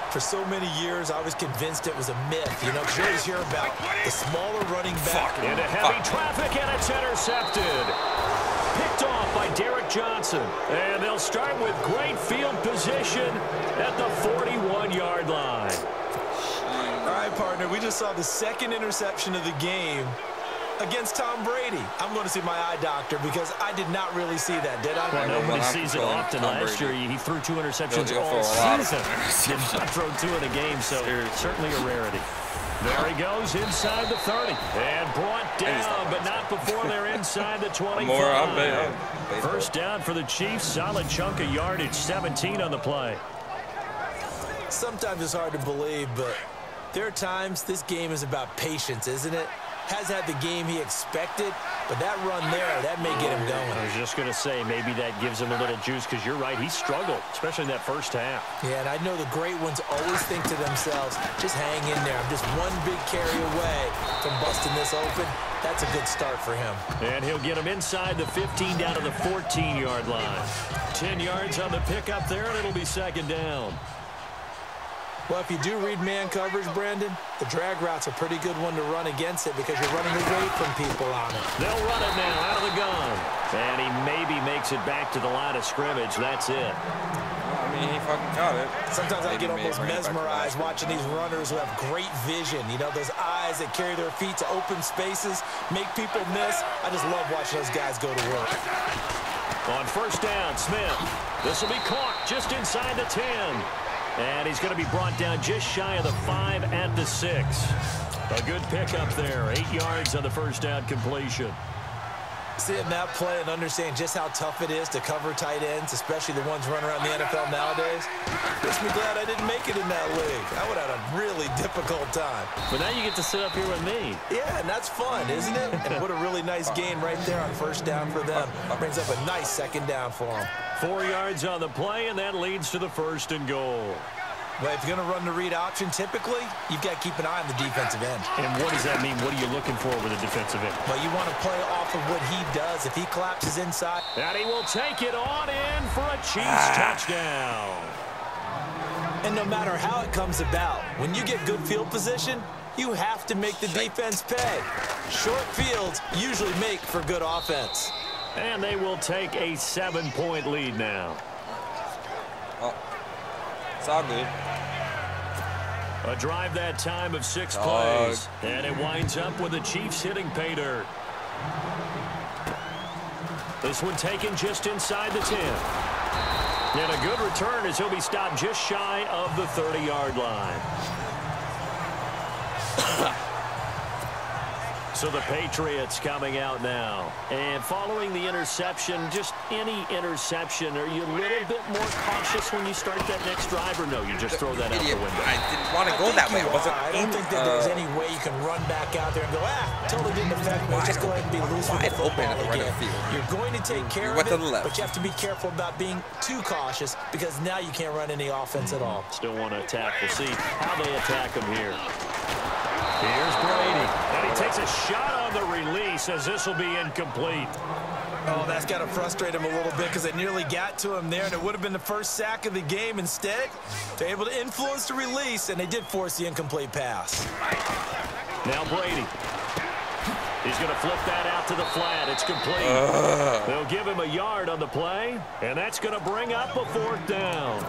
For so many years, I was convinced it was a myth. You know, you always hear about the smaller running back. Into heavy traffic, and it's intercepted. Picked off by Derek Johnson. And they'll start with great field position at the 41-yard line. All right, partner, we just saw the second interception of the game against Tom Brady. I'm going to see my eye doctor because I did not really see that, did I? Well, nobody sees it often. Last year, he threw 2 interceptions all season. Did not throw 2 in a game, so certainly a rarity. There he goes inside the 30. And brought down, but not before they're inside the 25. First down for the Chiefs. Solid chunk of yardage, 17 on the play. Sometimes it's hard to believe, but there are times this game is about patience, isn't it? Has had the game he expected, but that run there, that may get him going. I was just going to say, maybe that gives him a little juice, because you're right, he struggled, especially in that first half. Yeah, and I know the great ones always think to themselves, just hang in there. I'm just one big carry away from busting this open. That's a good start for him. And he'll get him inside the 15 down to the 14-yard line. 10 yards on the pickup there, and it'll be second down. Well, if you do read man coverage, Brandon, the drag route's a pretty good one to run against it because you're running away from people on it. They'll run it now out of the gun. And he maybe makes it back to the line of scrimmage. That's it. I mean, he fucking got it. Sometimes I get almost mesmerized watching these runners who have great vision. You know, those eyes that carry their feet to open spaces, make people miss. I just love watching those guys go to work. On first down, Smith. This will be caught just inside the 10. And he's going to be brought down just shy of the 5 at the 6. A good pickup there. 8 yards on the first down completion. Seeing that play and understand just how tough it is to cover tight ends, especially the ones running around the NFL nowadays, makes me glad I didn't make it in that league. I would have had a really difficult time. But now you get to sit up here with me. Yeah, and that's fun, isn't it? And what a really nice gain right there on first down for them. Brings up a nice second down for them. 4 yards on the play, and that leads to the 1st and goal. Well, if you're going to run the read option, typically, you've got to keep an eye on the defensive end. And what does that mean? What are you looking for with a defensive end? Well, you want to play off of what he does. If he collapses inside. And he will take it on in for a Chiefs touchdown. And no matter how it comes about, when you get good field position, you have to make the defense pay. Short fields usually make for good offense. And they will take a 7-point lead now. It's all good. A drive that time of 6 plays. And it winds up with the Chiefs hitting pay dirt. This one taken just inside the 10. And a good return as he'll be stopped just shy of the 30-yard line. So the Patriots coming out now. And following the interception, just any interception, are you a little bit more cautious when you start that next drive, or no, you just throw that out the window? I didn't want to go that way. I don't think that there's any way you can run back out there and go, totally didn't affect me. Just go ahead and be loose with the football again. You're going to take care of it, but you have to be careful about being too cautious because now you can't run any offense at all. Still want to attack. We'll see how they attack him here. Here's Brady, and he takes a shot on the release as this will be incomplete. Oh, that's got to frustrate him a little bit because it nearly got to him there, and it would have been the first sack of the game. Instead, they're able to influence the release, and they did force the incomplete pass. Now Brady. He's going to flip that out to the flat. It's complete. They'll give him a yard on the play, and that's going to bring up a 4th down.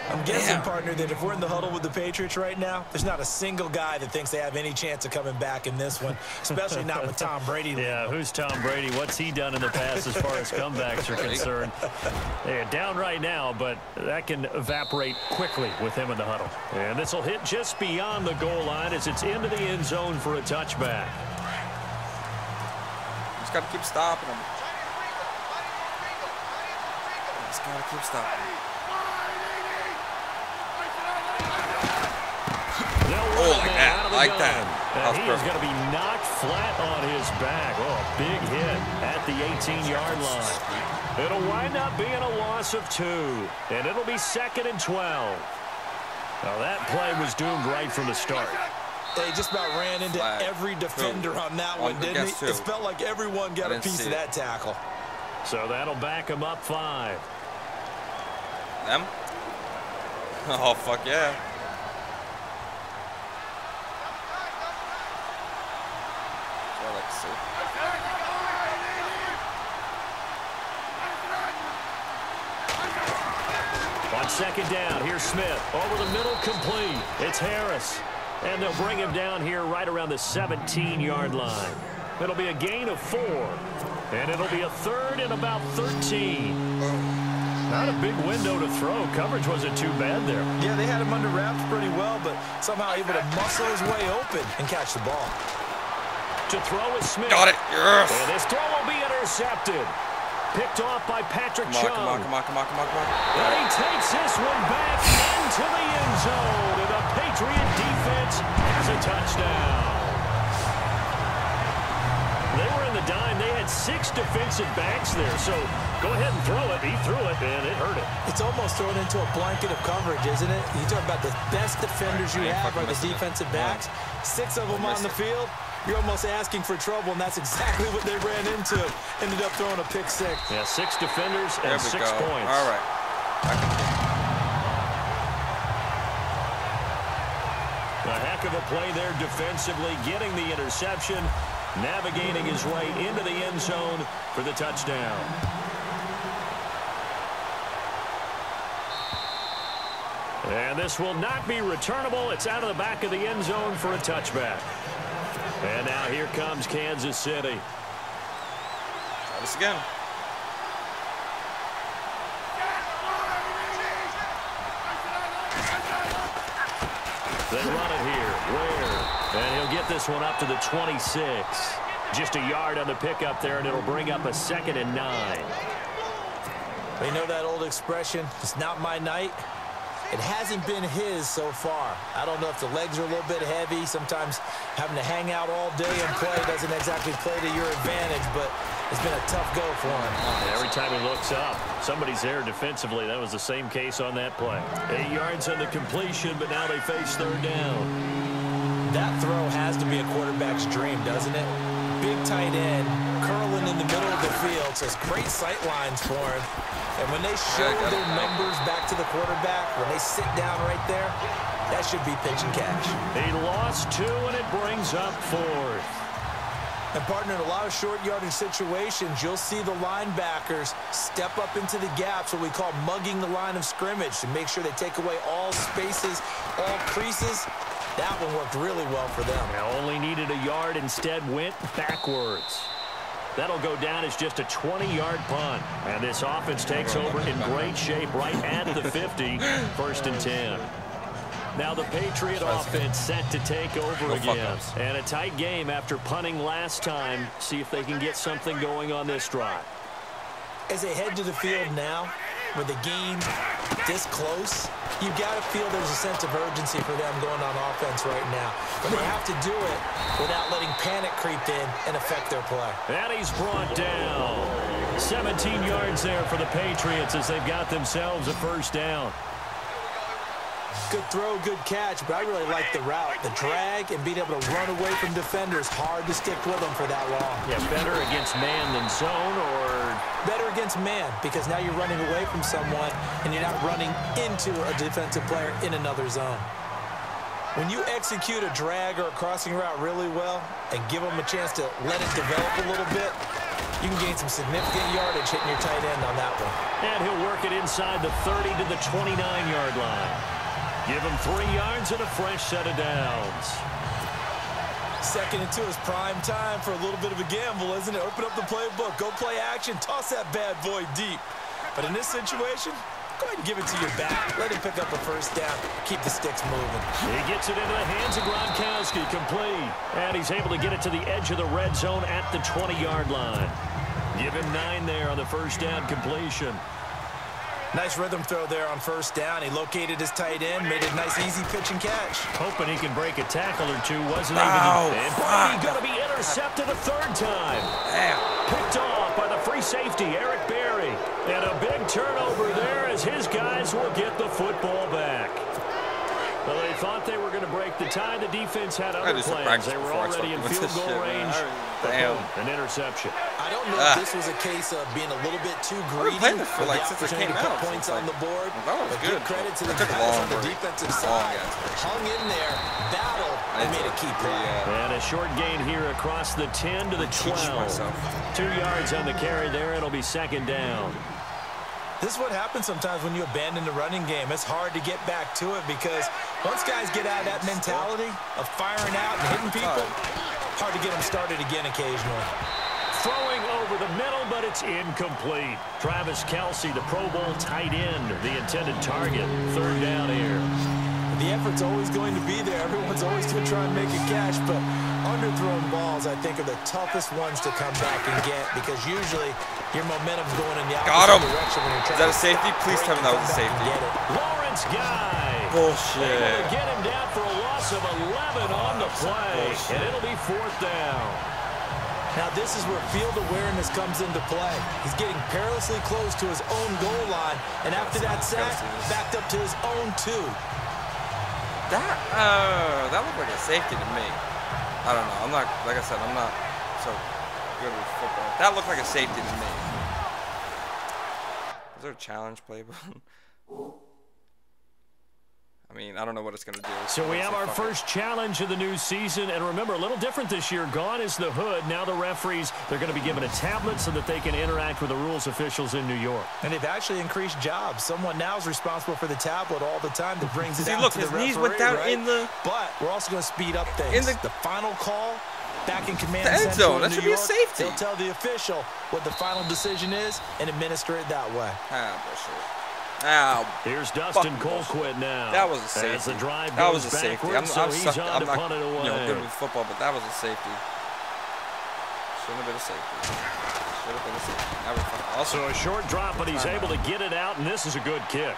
I'm guessing, partner, that if we're in the huddle with the Patriots right now, there's not a single guy that thinks they have any chance of coming back in this one, especially not with Tom Brady. Yeah, who's Tom Brady? What's he done in the past as far as comebacks are concerned? They're down right now, but that can evaporate quickly with him in the huddle. And this will hit just beyond the goal line as it's into the end zone for a touchback. Just got to keep stopping him. Just got to keep stopping him. Oh, like that. And he is going to be knocked flat on his back. Oh, a big hit at the 18-yard line. It'll wind up being a loss of 2, and it'll be 2nd and 12. Now, that play was doomed right from the start. They just about ran into every defender on that one, didn't he? It felt like everyone got a piece of that tackle. So that'll back him up 5. Them? Oh, fuck yeah. On 2nd down, here's Smith. Over the middle, complete. It's Harris. And they'll bring him down here right around the 17-yard line. It'll be a gain of 4. And it'll be a 3rd and about 13. Not a big window to throw. Coverage wasn't too bad there. Yeah, they had him under wraps pretty well, but somehow able to muscle his way open and catch the ball. To throw is Smith. Got it. Yes. And this throw will be intercepted. Picked off by Patrick Chung. Come on. And he takes this one back into the end zone. And the Patriot defense has a touchdown. They were in the dime. They had 6 defensive backs there. So go ahead and throw it. He threw it, and it hurt it. It's almost thrown into a blanket of coverage, isn't it? You talk about the best defenders you have are the defensive backs. 6 of them on the field. You're almost asking for trouble, and that's exactly what they ran into. Ended up throwing a pick 6. Yeah, 6 defenders and 6 points. All right. A heck of a play there defensively, getting the interception, navigating his way into the end zone for the touchdown. And this will not be returnable. It's out of the back of the end zone for a touchback. And now here comes Kansas City. Try this again. They run it here. Ware. And he'll get this one up to the 26. Just a yard on the pickup there, and it'll bring up a 2nd and 9. They know that old expression, it's not my night. It hasn't been his so far. I don't know if the legs are a little bit heavy. Sometimes having to hang out all day and play doesn't exactly play to your advantage, but it's been a tough go for him. Every time he looks up, somebody's there defensively. That was the same case on that play. 8 yards on the completion, but now they face 3rd down. That throw has to be a quarterback's dream, doesn't it? Big tight end, curling in the middle of the field, so it's great sight lines for him. And when they show their numbers back to the quarterback, when they sit down right there, that should be pitch and catch. He lost 2, and it brings up 4th. And partner, in a lot of short yardage situations, you'll see the linebackers step up into the gaps, what we call mugging the line of scrimmage, to make sure they take away all spaces, all creases. That one worked really well for them. Now only needed a yard, instead went backwards. That'll go down as just a 20-yard punt. And this offense takes over in great shape right at the 50, 1st and 10. Now the Patriot offense set to take over again. And a tight game after punting last time. See if they can get something going on this drive. As they head to the field now, with the game this close, you've got to feel there's a sense of urgency for them going on offense right now. But they have to do it without letting panic creep in and affect their play. And he's brought down. 17 yards there for the Patriots as they've got themselves a 1st down. Good throw, good catch, but I really like the route. The drag and being able to run away from defenders, hard to stick with them for that long. Yeah, better against man than zone, or? Better against man, because now you're running away from someone and you're not running into a defensive player in another zone. When you execute a drag or a crossing route really well and give them a chance to let it develop a little bit, you can gain some significant yardage hitting your tight end on that one. And he'll work it inside the 30 to the 29-yard line. Give him 3 yards and a fresh set of downs. 2nd and 2 is prime time for a little bit of a gamble, isn't it? Open up the playbook, go play action, toss that bad boy deep. But in this situation, go ahead and give it to your back. Let him pick up a 1st down. Keep the sticks moving. He gets it into the hands of Gronkowski, complete. And he's able to get it to the edge of the red zone at the 20-yard line. Give him 9 there on the 1st down completion. Nice rhythm throw there on 1st down. He located his tight end, made a nice easy pitch and catch. Hoping he can break a tackle or two. Wasn't able to. And finally going to be intercepted a 3rd time. Picked off by the free safety, Eric Berry. And a big turnover there as his guys will get the football back. Well, they thought they were going to break the tie. The defense had other plans. They were already in field goal range. An interception. I don't know if this was a case of being a little bit too greedy for the opportunity to put points on the board. But give credit to the guys on the defensive side. Hung in there, battled, and made a key play. And a short gain here across the 10 to the 12. 2 yards on the carry there. It'll be 2nd down. This is what happens sometimes when you abandon the running game. It's hard to get back to it because once guys get out of that mentality of firing out and hitting people, hard to get them started again occasionally. Throwing over the middle, but it's incomplete. Travis Kelce, the Pro Bowl tight end, the intended target. 3rd down here. The effort's always going to be there. Everyone's always going to try and make a catch, but underthrown balls, I think, are the toughest ones to come back and get because usually your momentum's going in the opposite direction when you're trying. Is that a safety? Please tell me that was a safety. Lawrence Guy. Bullshit. Able to get him down for a loss of 11 on the play, and it'll be 4th down. Now this is where field awareness comes into play. He's getting perilously close to his own goal line, and after that sack, backed up to his own 2. That looked like a safety to me. I don't know. I'm not, like I said, I'm not so good with football. That looked like a safety to me. Is there a challenge play? I mean, I don't know what it's going to do. So we have our first challenge of the new season. And remember, a little different this year. Gone is the hood. Now the referees, they're going to be given a tablet so that they can interact with the rules officials in New York. And they've actually increased jobs. Someone now is responsible for the tablet all the time that brings it out look, to the his referee, knees went down right? in the... But we're also going to speed up things. In the final call, back in command the end central zone. That in should New be a York, safety. they'll tell the official what the final decision is and administer it that way. Bullshit. Ow. Here's Dustin Colquitt now. That was a safety. As the drive that goes was a safety. I'm not good with football, but that was a safety. Shouldn't have been a safety. Should have been a safety. Now we're fine. Also a short drop, but he's able to get it out, and this is a good kick.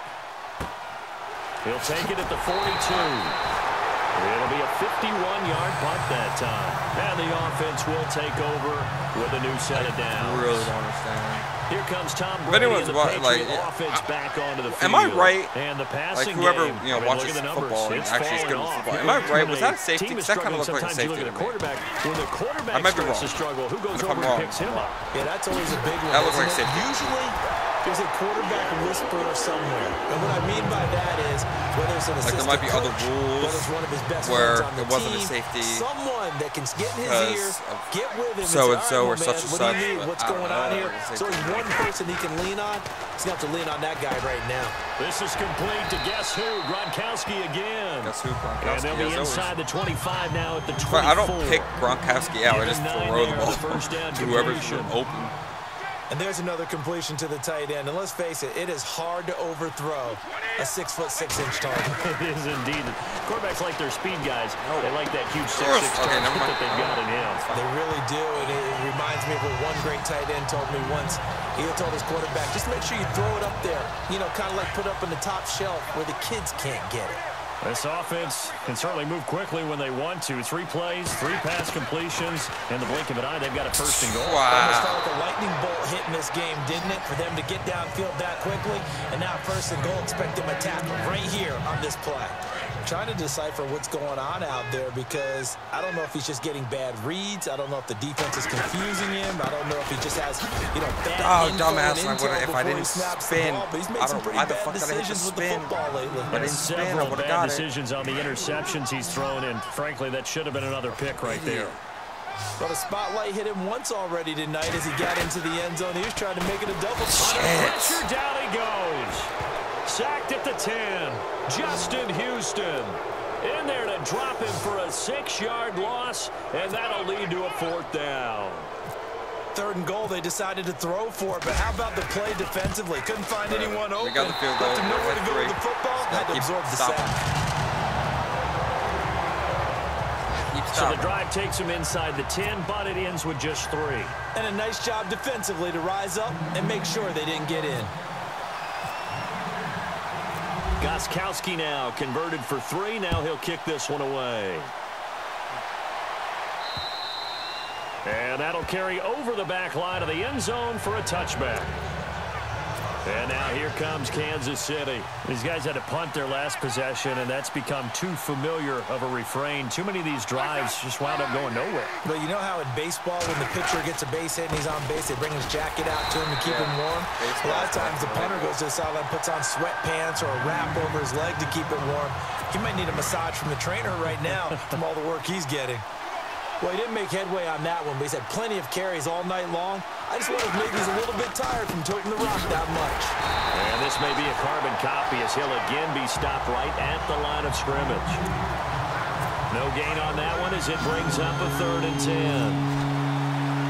He'll take it at the 42. It'll be a 51-yard punt that time. And the offense will take over with a new set of downs. I really don't understand. Here comes Tom Brady and the Patriot offense back onto the field. Am I right? And the passing whoever game, watches football and actually is good with football. Am I right? Was that a safety? Because that kind of looked like a safety to me. When the quarterback starts to struggle, who goes over and picks him up? Yeah, that's always a big one. That looks like safety. Usually, There's a quarterback whisperer somewhere. And what I mean by that is, whether it's an assistant there might be other rules whether it's one of his best where friends on the it wasn't team, a safety. Someone that can get in his ear, get with him, so and and say, so all or right, such man, and what such. do you need? What's going on here? So there's one person he can lean on. He's going to have to lean on that guy right now. This is complete to guess who? Gronkowski again. Guess who? Gronkowski. And they'll be inside the 25 now at the 24. I don't pick Gronkowski out. I just throw the ball to whoever's open. And there's another completion to the tight end. And let's face it, it is hard to overthrow a 6'6" target. It is indeed. Quarterbacks like their speed guys. They like that huge 6'6" Okay, target that they've got in him. They really do. And it reminds me of what one great tight end told me once. He told his quarterback, just make sure you throw it up there. You know, kind of like put it up on the top shelf where the kids can't get it. This offense can certainly move quickly when they want to. 3 plays, 3 pass completions. In the blink of an eye, they've got a first and goal. Almost felt like a lightning bolt hit in this game, didn't it? For them to get downfield that quickly. And now first and goal, expect them to tackle right here on this play. Trying to decipher what's going on out there because I don't know if he's just getting bad reads. I don't know if the defense is confusing him. I don't know if he just has, you know, bad info dumbass, and intel if I didn't spin. But he's made some pretty bad decisions with the football lately. But several bad decisions on the interceptions he's thrown in. Frankly, that should have been another pick right there. Well, the spotlight hit him once already tonight as he got into the end zone. He was trying to make it a double. Pressure, down he goes. Sacked at the 10. Justin Houston in there to drop him for a 6-yard loss, and that'll lead to a 4th down. 3rd and goal, they decided to throw for it, but how about the play defensively? Couldn't find anyone open. We got the field goal. Nowhere to go with the football. Had to absorb the sack. So the drive takes him inside the 10, but it ends with just 3. And a nice job defensively to rise up and make sure they didn't get in. Gronkowski now converted for 3. Now he'll kick this one away. And that'll carry over the back line of the end zone for a touchback. And now here comes Kansas City. These guys had to punt their last possession, and that's become too familiar of a refrain. Too many of these drives just wound up going nowhere. But you know how in baseball, when the pitcher gets a base hit and he's on base, they bring his jacket out to him to keep him warm? A lot of times the punter goes to the sideline, puts on sweatpants or a wrap over his leg to keep it warm. He might need a massage from the trainer right now from all the work he's getting. Well, he didn't make headway on that one, but he's had plenty of carries all night long. I just wonder if maybe he's a little bit tired from toting the rock that much. And this may be a carbon copy as he'll again be stopped right at the line of scrimmage. No gain on that one as it brings up a 3rd and 10.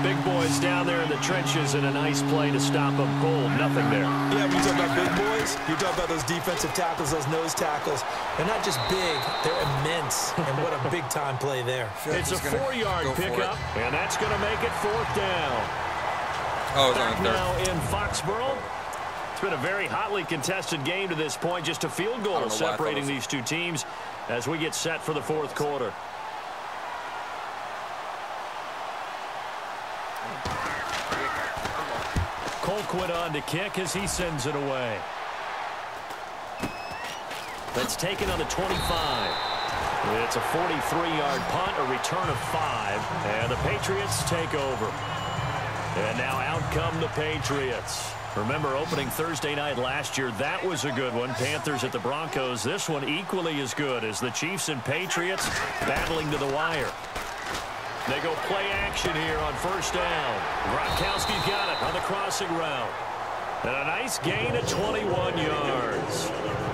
Big boys down there in the trenches and a nice play to stop them cold. Nothing there. Yeah, when you talk about big boys, you're talking about those defensive tackles, those nose tackles. They're not just big, they're immense. And what a big-time play there. It's a 4-yard pickup, and that's going to make it 4th down. Back now in Foxborough. It's been a very hotly contested game to this point. Just a field goal separating these two teams as we get set for the 4th quarter. Colquitt on to kick as he sends it away. That's taken on the 25. It's a 43-yard punt, a return of 5, and the Patriots take over. And now out come the Patriots. Remember opening Thursday night last year, that was a good one. Panthers at the Broncos. This one equally as good as the Chiefs and Patriots battling to the wire. They go play action here on 1st down. Gronkowski's got it on the crossing route. And a nice gain of 21 yards.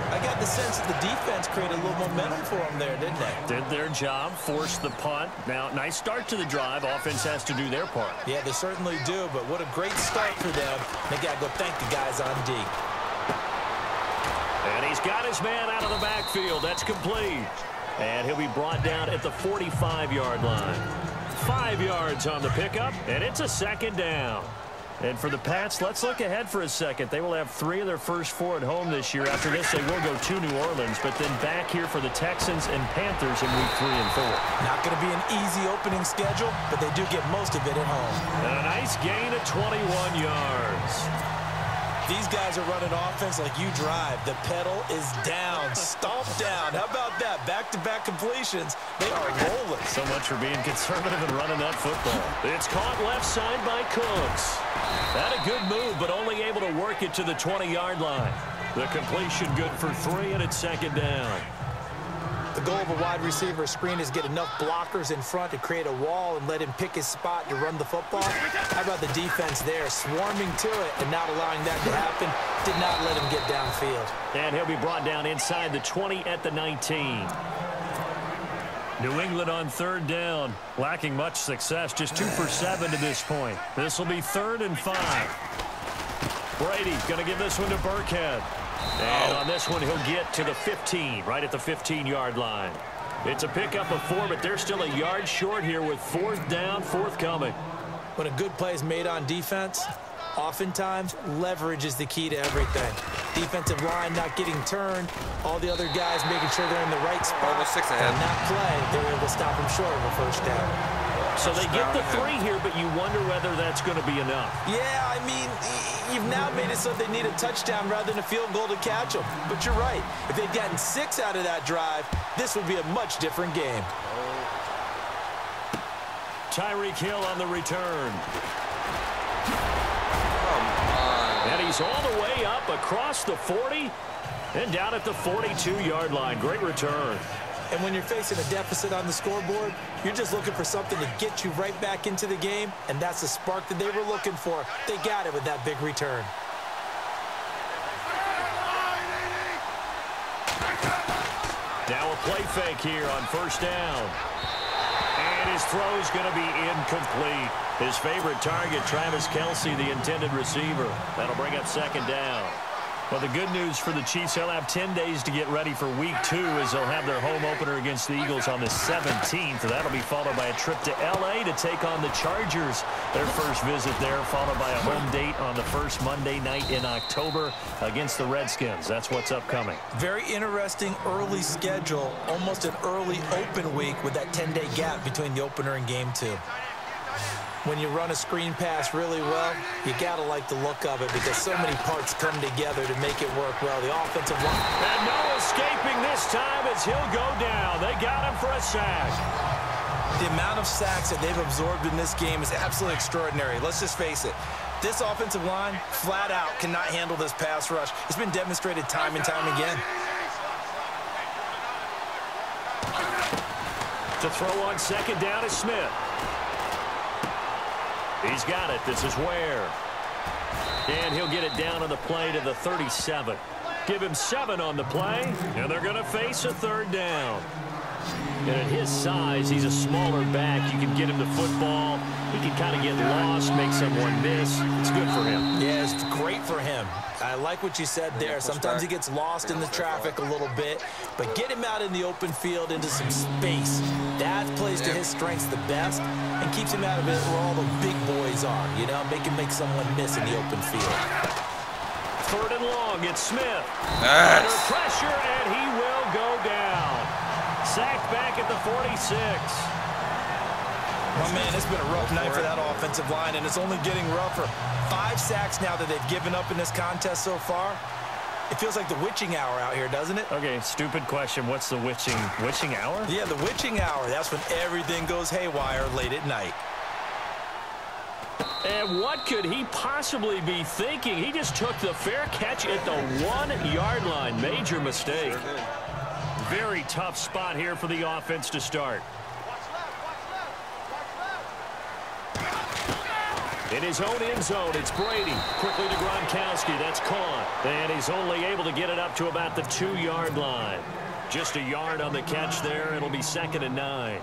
I got the sense that the defense created a little momentum for them there, didn't they? Did their job, forced the punt. Now, nice start to the drive. Offense has to do their part. Yeah, they certainly do, but what a great start for them. They got to go thank the guys on D. And he's got his man out of the backfield. That's complete. And he'll be brought down at the 45-yard line. 5 yards on the pickup, and it's a 2nd down. And for the Pats, let's look ahead for a second. They will have 3 of their first 4 at home this year. After this, they will go to New Orleans, but then back here for the Texans and Panthers in week 3 and 4. Not going to be an easy opening schedule, but they do get most of it at home. And a nice gain of 21 yards. These guys are running offense like you drive. The pedal is down. Stomp down. How about that? Back back-to-back completions. They are rolling. So much for being conservative and running that football. It's caught left side by Cooks. Had a good move, but only able to work it to the 20-yard line. The completion good for 3, and it's second down. The goal of a wide receiver screen is get enough blockers in front to create a wall and let him pick his spot to run the football. How about the defense there, swarming to it and not allowing that to happen? Did not let him get downfield. And he'll be brought down inside the 20 at the 19. New England on third down, lacking much success, just 2 for 7 to this point. This will be 3rd and 5. Brady going to give this one to Burkhead. And on this one, he'll get to the 15, right at the 15-yard line. It's a pickup of 4, but they're still a yard short here with 4th down, forthcoming. When a good play is made on defense, oftentimes leverage is the key to everything. Defensive line not getting turned, all the other guys making sure they're in the right spot. Almost 6 ahead. And that play, they're able to stop him short of a first down. So they get the 3 here, but you wonder whether that's going to be enough. Yeah, I mean, you've now made it so they need a touchdown rather than a field goal to catch them. But you're right. If they'd gotten 6 out of that drive, this would be a much different game. Tyreek Hill on the return. And he's all the way up across the 40 and down at the 42-yard line. Great return. And when you're facing a deficit on the scoreboard, you're just looking for something to get you right back into the game, and that's the spark that they were looking for. They got it with that big return. Now a play fake here on first down. And his throw's going to be incomplete. His favorite target, Travis Kelce, the intended receiver. That'll bring up second down. Well, the good news for the Chiefs, they'll have 10 days to get ready for Week 2 as they'll have their home opener against the Eagles on the 17th. That'll be followed by a trip to L.A. to take on the Chargers. Their first visit there, followed by a home date on the first Monday night in October against the Redskins. That's what's upcoming. Very interesting early schedule, almost an early open week with that 10-day gap between the opener and Game 2. When you run a screen pass really well, you got to like the look of it because so many parts come together to make it work well. The offensive line. And no escaping this time as he'll go down. They got him for a sack. The amount of sacks that they've absorbed in this game is absolutely extraordinary. Let's just face it. This offensive line, flat out, cannot handle this pass rush. It's been demonstrated time and time again. To throw on second down is Smith. He's got it. This is Ware. And he'll get it down on the play to the 37. Give him 7 on the play, and they're going to face a third down. And at his size, he's a smaller back. You can get him the football. He can kind of get lost, make someone miss. It's good for him. Yeah, it's great for him. I like what you said there. Sometimes he gets lost in the traffic a little bit, but get him out in the open field into some space. That plays to his strengths the best and keeps him out of it where all the big boys are, you know, make someone miss in the open field. 3rd and long, it's Smith. Under pressure, and he will go down. Sacked back at the 46. Oh, man, it's been a rough night for that offensive line, and it's only getting rougher. 5 sacks now that they've given up in this contest so far. It feels like the witching hour out here, doesn't it? Okay, stupid question. What's the witching hour? Yeah, the witching hour. That's when everything goes haywire late at night. And what could he possibly be thinking? He just took the fair catch at the 1-yard line. Major mistake. Very tough spot here for the offense to start. In his own end zone, it's Brady. Quickly to Gronkowski. That's caught. And he's only able to get it up to about the 2-yard line. Just a yard on the catch there. It'll be 2nd and 9.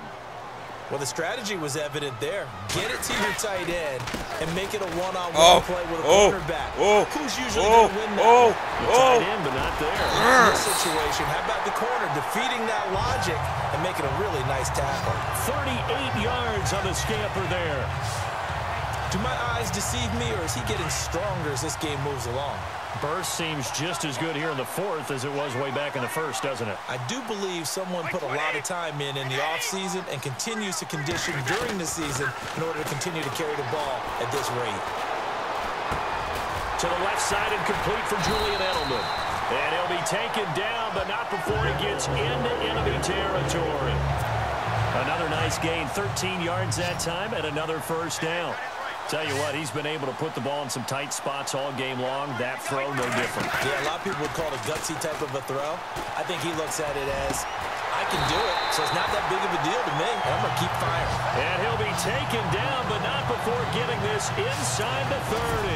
Well, the strategy was evident there. Get it to your tight end and make it a one-on-one play with a quarterback. Who's usually going to win that? The tight end, but not there. In this situation, how about the corner defeating that logic and making a really nice tackle? 38 yards on the scamper there. Do my eyes deceive me, or is he getting stronger as this game moves along? Burst seems just as good here in the 4th as it was way back in the 1st, doesn't it? I do believe someone put a lot of time in the offseason and continues to condition during the season in order to continue to carry the ball at this rate. To the left side and complete for Julian Edelman. And he'll be taken down, but not before he gets into enemy territory. Another nice gain, 13 yards that time, and another first down. Tell you what, he's been able to put the ball in some tight spots all game long. That throw, no different. Yeah, a lot of people would call it a gutsy type of a throw. I think he looks at it as, I can do it, so it's not that big of a deal to me. I'm going to keep firing. And he'll be taken down, but not before getting this inside the 30.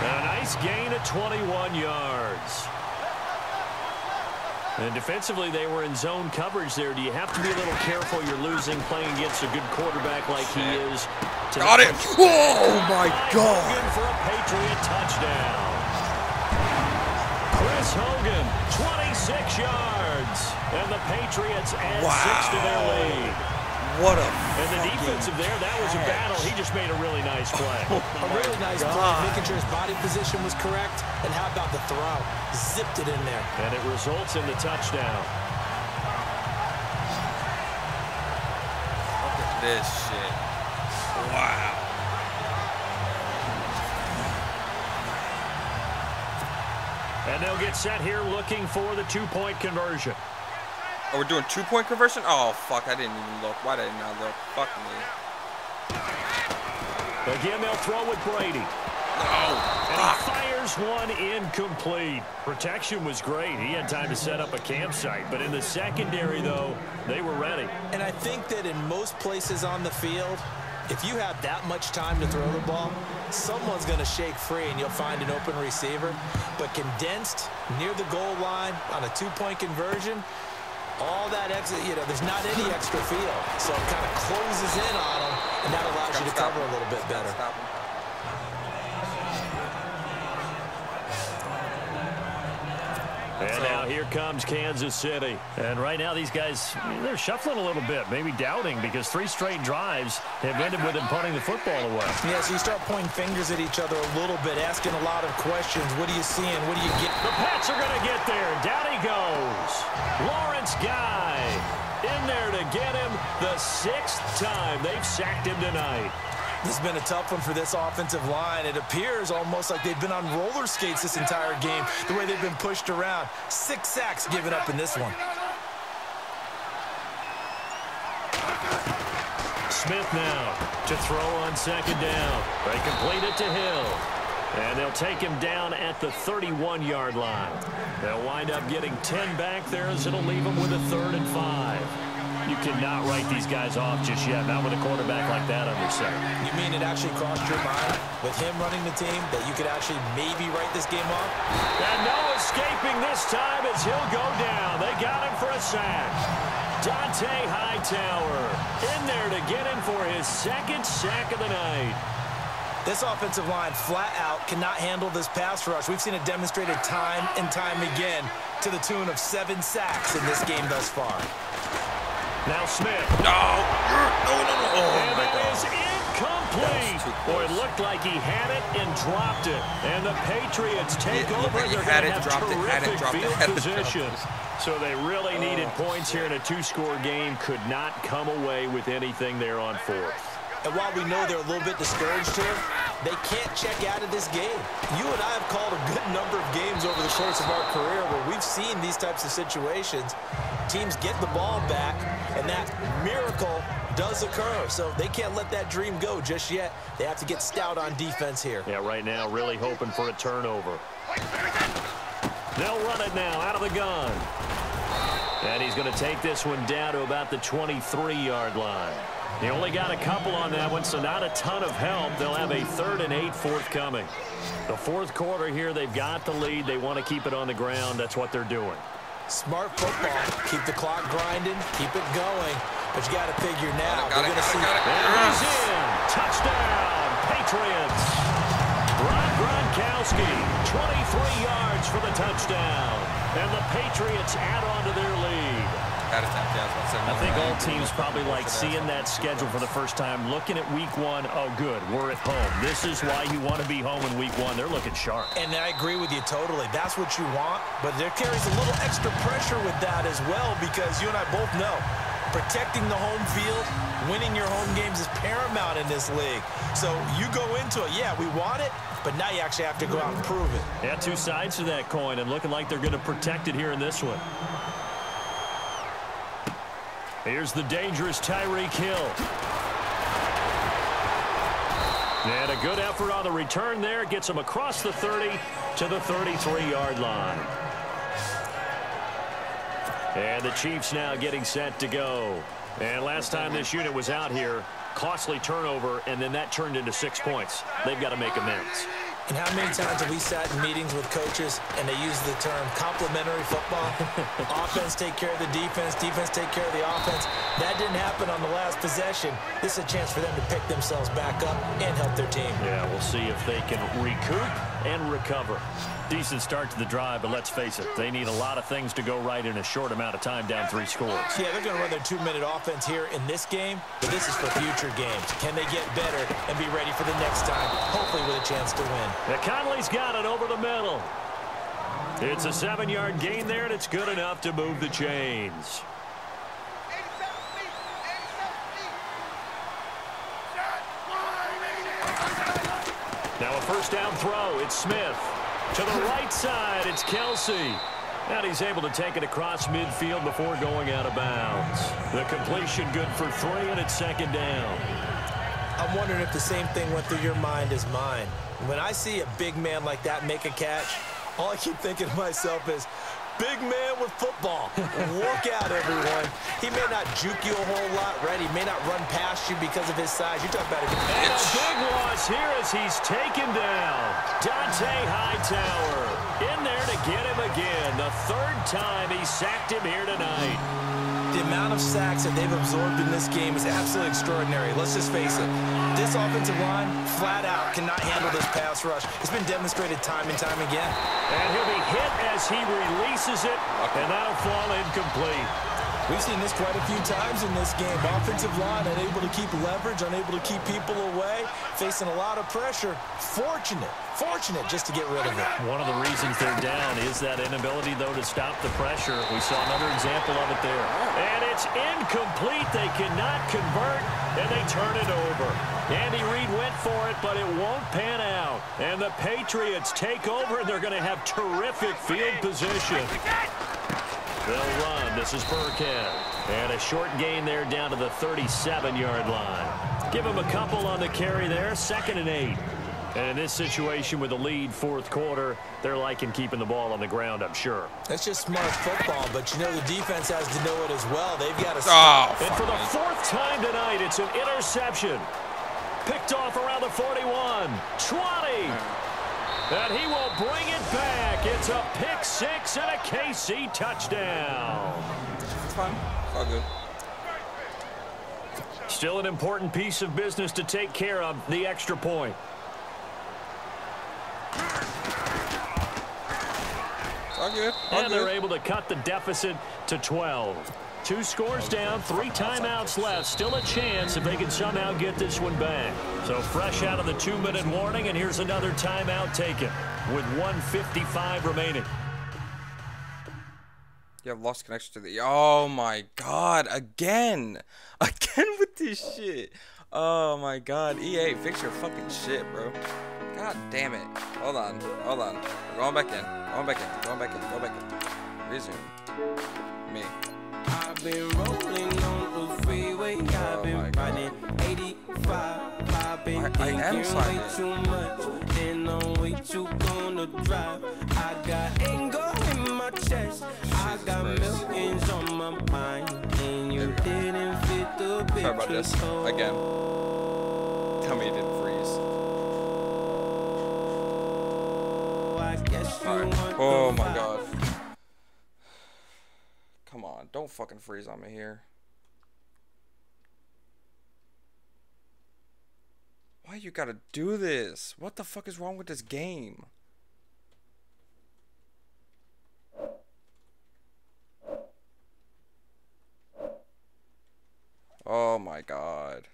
A nice gain of 21 yards. And defensively, they were in zone coverage there. Do you have to be a little careful? You're losing playing against a good quarterback like he is. Got it. Oh, my God. Hogan for a Patriot touchdown. Chris Hogan, 26 yards. And the Patriots add 6 to their lead. What a And the defensive there, that was a battle. He just made a really nice play. A really nice play, making sure his body position was correct. And how about the throw? Zipped it in there. And it results in the touchdown. Look at this shit. Wow. And they'll get set here looking for the two-point conversion. Oh, we're doing two-point conversion? Oh, fuck, I didn't even look. Why did I not look? Fuck me. Again, they'll throw with Brady. No. And he fires one incomplete. Protection was great. He had time to set up a campsite. But in the secondary, though, they were ready. And I think that in most places on the field, if you have that much time to throw the ball, someone's going to shake free and you'll find an open receiver. But condensed near the goal line on a two-point conversion, all that extra, there's not any extra field. So it kind of closes in on them, and that allows you to cover a little bit better. And now here comes Kansas City. And right now these guys, they're shuffling a little bit, maybe doubting, because 3 straight drives have ended with them punting the football away. Yeah, so you start pointing fingers at each other a little bit, asking a lot of questions. What are you seeing? What do you get? The Pats are going to get there. Down he goes. Lawrence Guy in there to get him the 6th time they've sacked him tonight. This has been a tough one for this offensive line. It appears almost like they've been on roller skates this entire game, the way they've been pushed around. 6 sacks given up in this one. Smith now to throw on 2nd down. They complete it to Hill. And they'll take him down at the 31-yard line. They'll wind up getting 10 back there as it'll leave them with a 3rd and 5. You cannot write these guys off just yet, not with a quarterback like that under center. You mean it actually crossed your mind with him running the team that you could actually maybe write this game off? And no escaping this time as he'll go down. They got him for a sack. Dante Hightower in there to get him for his 2nd sack of the night. This offensive line flat out cannot handle this pass rush. We've seen it demonstrated time and time again to the tune of 7 sacks in this game thus far. Now Smith. No. Oh, and my God. That is incomplete. Boy, it looked like he had it and dropped it. And the Patriots take over. They're going to have terrific field position. So they really needed points here in a 2-score game. Could not come away with anything there on 4th. And while we know they're a little bit discouraged here, they can't check out of this game. You and I have called a good number of games over the course of our career where we've seen these types of situations. Teams get the ball back, and that miracle does occur. So they can't let that dream go just yet. They have to get stout on defense here. Yeah, right now really hoping for a turnover. They'll run it now out of the gun. And he's going to take this one down to about the 23-yard line. He only got a couple on that one, so not a ton of help. They'll have a 3rd and 8 forthcoming. The 4th quarter here, they've got the lead. They want to keep it on the ground. That's what they're doing. Smart football. Keep the clock grinding. Keep it going. But you got to figure now. They're going to see. And he's in. Touchdown, Patriots. Gronkowski, 23 yards for the touchdown. And the Patriots add on to their lead. I think all teams probably like seeing that schedule for the first time, looking at week 1. Oh, good, we're at home. This is why you want to be home in week 1. They're looking sharp. And I agree with you totally. That's what you want, but there carries a little extra pressure with that as well, because you and I both know protecting the home field, winning your home games is paramount in this league. So you go into it, yeah, we want it, but now you actually have to go out and prove it. Yeah, two sides to that coin, and looking like they're going to protect it here in this one. Here's the dangerous Tyreek Hill. And a good effort on the return there. Gets him across the 30 to the 33-yard line. And the Chiefs now getting set to go. And last time this unit was out here, costly turnover, and then that turned into 6 points. They've got to make amends. And how many times have we sat in meetings with coaches and they use the term complementary football? Offense take care of the defense, defense take care of the offense. That didn't happen on the last possession. This is a chance for them to pick themselves back up and help their team. Yeah, we'll see if they can recoup and recover. Decent start to the drive, but let's face it, they need a lot of things to go right in a short amount of time, down 3 scores. Yeah, they're going to run their 2-minute offense here in this game, but this is for future games. Can they get better and be ready for the next time, hopefully with a chance to win? Conley's got it over the middle. It's a 7-yard gain there, and it's good enough to move the chains. Now a first down throw. It's Smith. To the right side, it's Kelsey. And he's able to take it across midfield before going out of bounds. The completion good for 3, and it's 2nd down. I'm wondering if the same thing went through your mind as mine. When I see a big man like that make a catch, all I keep thinking to myself is, big man with football. Work out, everyone. He may not juke you a whole lot, right? He may not run past you because of his size. You talk about it. And a big loss here as he's taken down. Dante Hightower in there to get him again. The 3rd time he sacked him here tonight. The amount of sacks that they've absorbed in this game is absolutely extraordinary. Let's just face it. This offensive line, flat out, cannot handle this pass rush. It's been demonstrated time and time again. And he'll be hit as he releases it, and that'll fall incomplete. We've seen this quite a few times in this game. Offensive line unable to keep leverage, unable to keep people away, facing a lot of pressure. Fortunate just to get rid of it. One of the reasons they're down is that inability, though, to stop the pressure. We saw another example of it there. And it's incomplete. They cannot convert, and they turn it over. Andy Reid went for it, but it won't pan out. And the Patriots take over, and they're going to have terrific field position. They'll run. This is Burkhead. And a short gain there down to the 37-yard line. Give him a couple on the carry there. 2nd and 8. And in this situation with a lead 4th quarter, they're liking keeping the ball on the ground, I'm sure. That's just smart football, but you know the defense has to know it as well. They've got to stop. And for the 4th time tonight, it's an interception. Picked off around the 41. 20. And he will bring it back. It's a pick 6 and a KC touchdown. It's fine. It's all good. Still an important piece of business to take care of, the extra point. It's all good. And they're able to cut the deficit to 12. 2 scores down, 3 timeouts left. Still a chance if they can somehow get this one back. So fresh out of the 2-minute warning, and here's another timeout taken with 1:55 remaining. You have lost connection to the... Oh, my God. Again with this shit. Oh, my God. EA, fix your fucking shit, bro. God damn it. Hold on. We're going back in. Go back in. Resume. Me. I've been rolling on the freeway. I've been riding 85. I've been thinking way too much, and I'm way too gonna drive. I got anger in my chest. I got millions on my mind, and you didn't fit the picture. Sorry about this. Again. Tell me you didn't freeze. Alright. Oh my God. Come on, don't fucking freeze on me here. Why you gotta do this? What the fuck is wrong with this game? my god.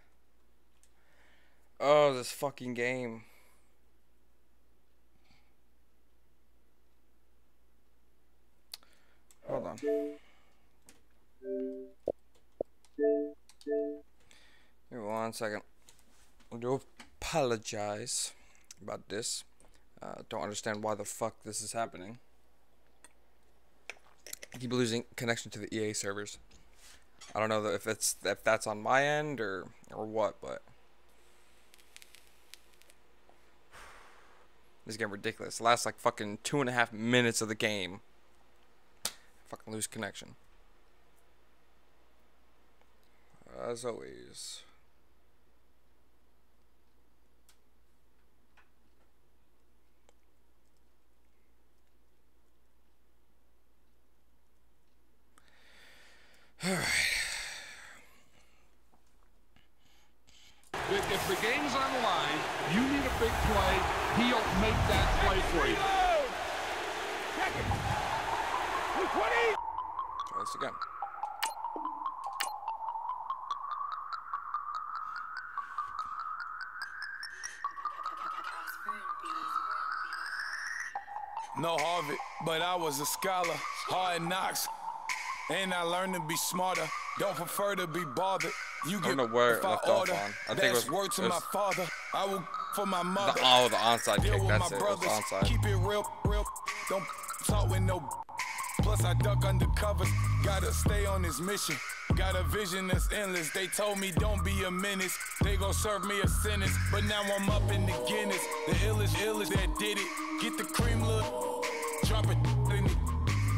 Oh, this fucking game. Hold on. Here, 1 second. I do apologize about this. Don't understand why the fuck this is happening. I keep losing connection to the EA servers. I don't know if that's on my end or what, but this is getting ridiculous. The last like fucking 2.5 minutes of the game, fucking lose connection. As always. All right. If the game's on the line, you need a big play, he'll make that play for you. Try this again. No Harvard, but I was a scholar. Hard knocks, and I learned to be smarter. Don't prefer to be bothered. You get I don't know where it left off on. I think it was word to my father. I will for my mother. The onside kick. That's it. It was onside. Keep it real. Don't talk with no. Plus I duck under covers. Gotta stay on this mission. Got a vision that's endless. They told me don't be a menace. They gon' serve me a sentence. But now I'm up in the Guinness. The illest that did it. Get the cream look. Drop it in the.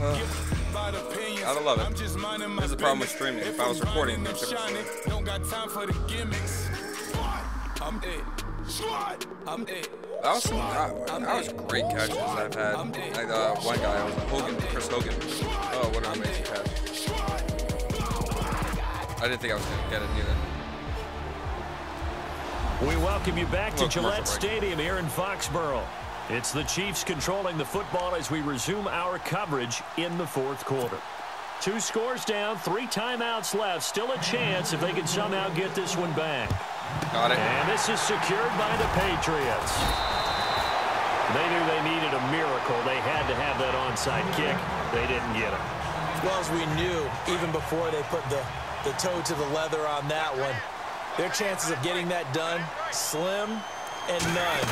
I love it. I'm just minding my There's a problem with streaming. If I was recording, I'm shining. Don't got time for the gimmicks. I'm it. That was great catches I've had. Like one guy, Chris Hogan. Oh, what an amazing catch. I didn't think I was going to get it either. We welcome you back to Gillette Stadium here in Foxborough. It's the Chiefs controlling the football as we resume our coverage in the fourth quarter. 2 scores down, 3 timeouts left. Still a chance if they can somehow get this one back. Got it. And this is secured by the Patriots. They knew they needed a miracle. They had to have that onside kick. They didn't get it. Well, as we knew, even before they put the toe to the leather on that one, their chances of getting that done, slim and none.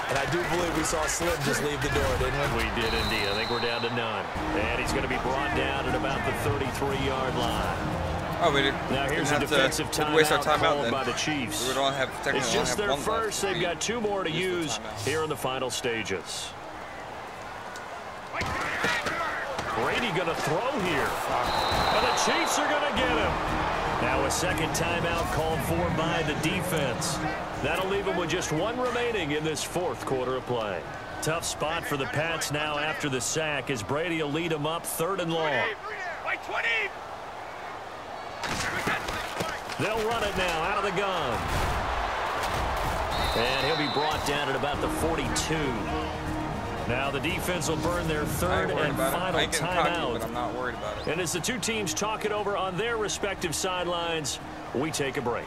And I do believe we saw Slim just leave the door, didn't we? We did indeed. I think we're down to none. And he's going to be brought down at about the 33-yard line. Oh, we did. Now here's a defensive timeout called by the Chiefs. We would all have it's just their first. They've got 2 more to use here in the final stages. Brady going to throw here. And the Chiefs are going to get him. Now a second timeout called for by the defense. That'll leave them with just 1 remaining in this fourth quarter of play. Tough spot for the Pats now after the sack as Brady will lead them up 3rd and long. They'll run it now out of the gun. And he'll be brought down at about the 42. Now the defense will burn their 3rd and final timeout. But I'm not worried about it. And as the 2 teams talk it over on their respective sidelines, we take a break.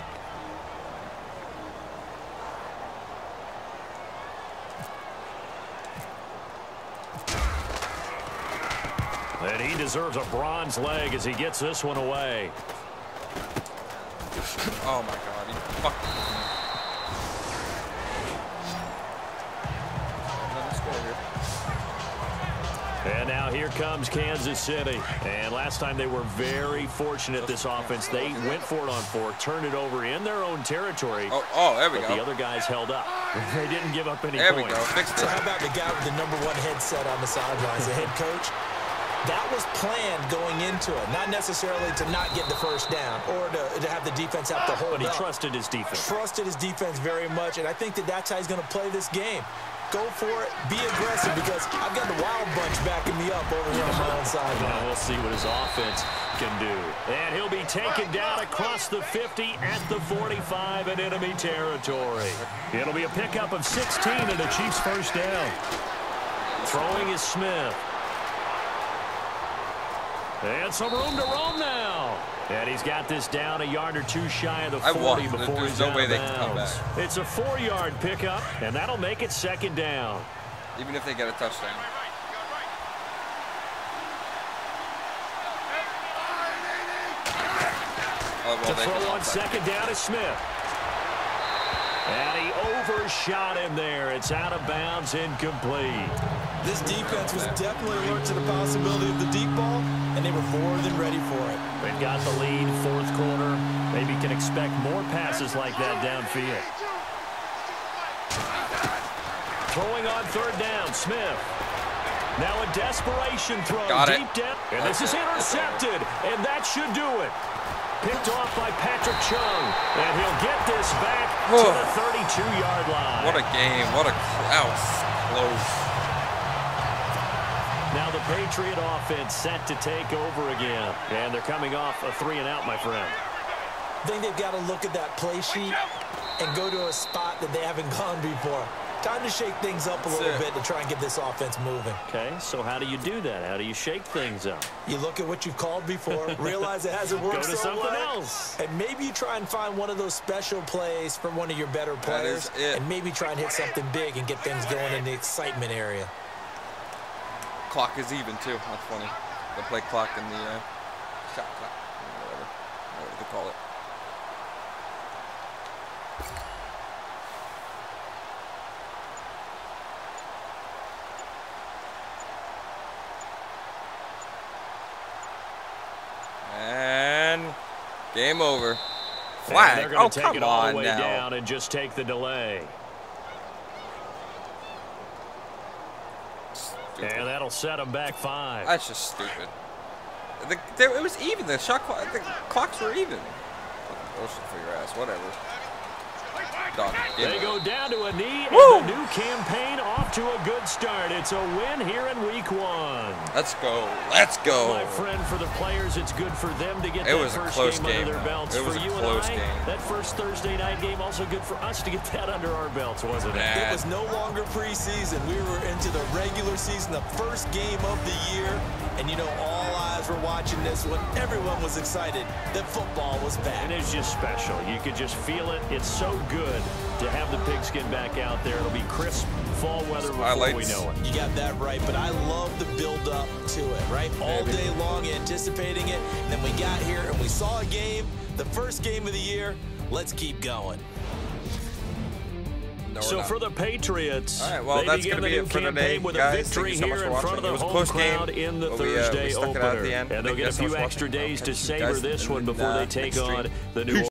And he deserves a bronze leg as he gets this one away. Oh my God! He fucked me. And now here comes Kansas City. And last time they were very fortunate, this offense. They went for it on 4, turned it over in their own territory. Oh, there we go. But the other guys held up. They didn't give up any points. There we go. Fixed it. So how about the guy with the #1 headset on the sidelines, the head coach? That was planned going into it. Not necessarily to not get the first down or to have the defense have to hold up. But he trusted his defense. Trusted his defense very much, and I think that's how he's going to play this game. Go for it. Be aggressive because I've got the Wild Bunch backing me up over here on my own side. Now we'll see what his offense can do. And he'll be taken down across the 50 at the 45 in enemy territory. It'll be a pickup of 16 and a Chiefs first down. Throwing is Smith. And some room to roam now. And he's got this down a yard or two shy of the 40 before he's out of bounds. It's a 4-yard pickup, and that'll make it 2nd down. Even if they get a touchdown. To throw on 2nd down is Smith. And he overshot him there. It's out of bounds, incomplete. This defense was definitely alert to the possibility of the deep ball, and they were more than ready for it. They've got the lead, 4th quarter. Maybe can expect more passes like that downfield. Throwing on 3rd down, Smith. Now a desperation throw deep down. And this is intercepted, and that should do it. Picked off by Patrick Chung, and he'll get this back to the 32-yard line. What a game. What a close. Now the Patriot offense set to take over again. And they're coming off a 3-and-out, my friend. I think they've got to look at that play sheet and go to a spot that they haven't gone before. Time to shake things up a little bit to try and get this offense moving. Okay, so how do you do that? How do you shake things up? You look at what you've called before, realize it hasn't worked Go to so something well, else. and maybe you try and find one of those special plays from one of your better players, and maybe try and hit something big and get things going in the excitement area. Clock is even, too. That's funny. The play clock and the shot clock, whatever they call it. And game over. Flag. Oh, come it all the way down and just take the delay. Stupid. And that'll set them back 5. That's just stupid. It was even. The shot clock, the clocks were even. Bullshit for your ass. Whatever. Done. They go down to a knee, and the new campaign off to a good start. It's a win here in week 1. Let's go. Let's go. My friend, for the players, it's good for them to get that first game under their belts. It was for you a close and I, game. that first Thursday night game, also good for us to get that under our belts, wasn't it? It was no longer preseason. We were into the regular season, the first game of the year. And, you know, all eyes were watching this when everyone was excited that football was back. And it's just special. You could just feel it. It's so good to have the pigskin back out there. It'll be crisp fall weather before we know it. You got that right, but I love the build-up to it, right? All day long anticipating it. And then we got here and we saw a game, the first game of the year. Let's keep going. No, so for the Patriots, all right, well, that's going to be it for today, with guys. a victory Thank you so much here for in front of the home crowd in the Thursday opener. And they'll get a few extra days to savor this one before they take on the new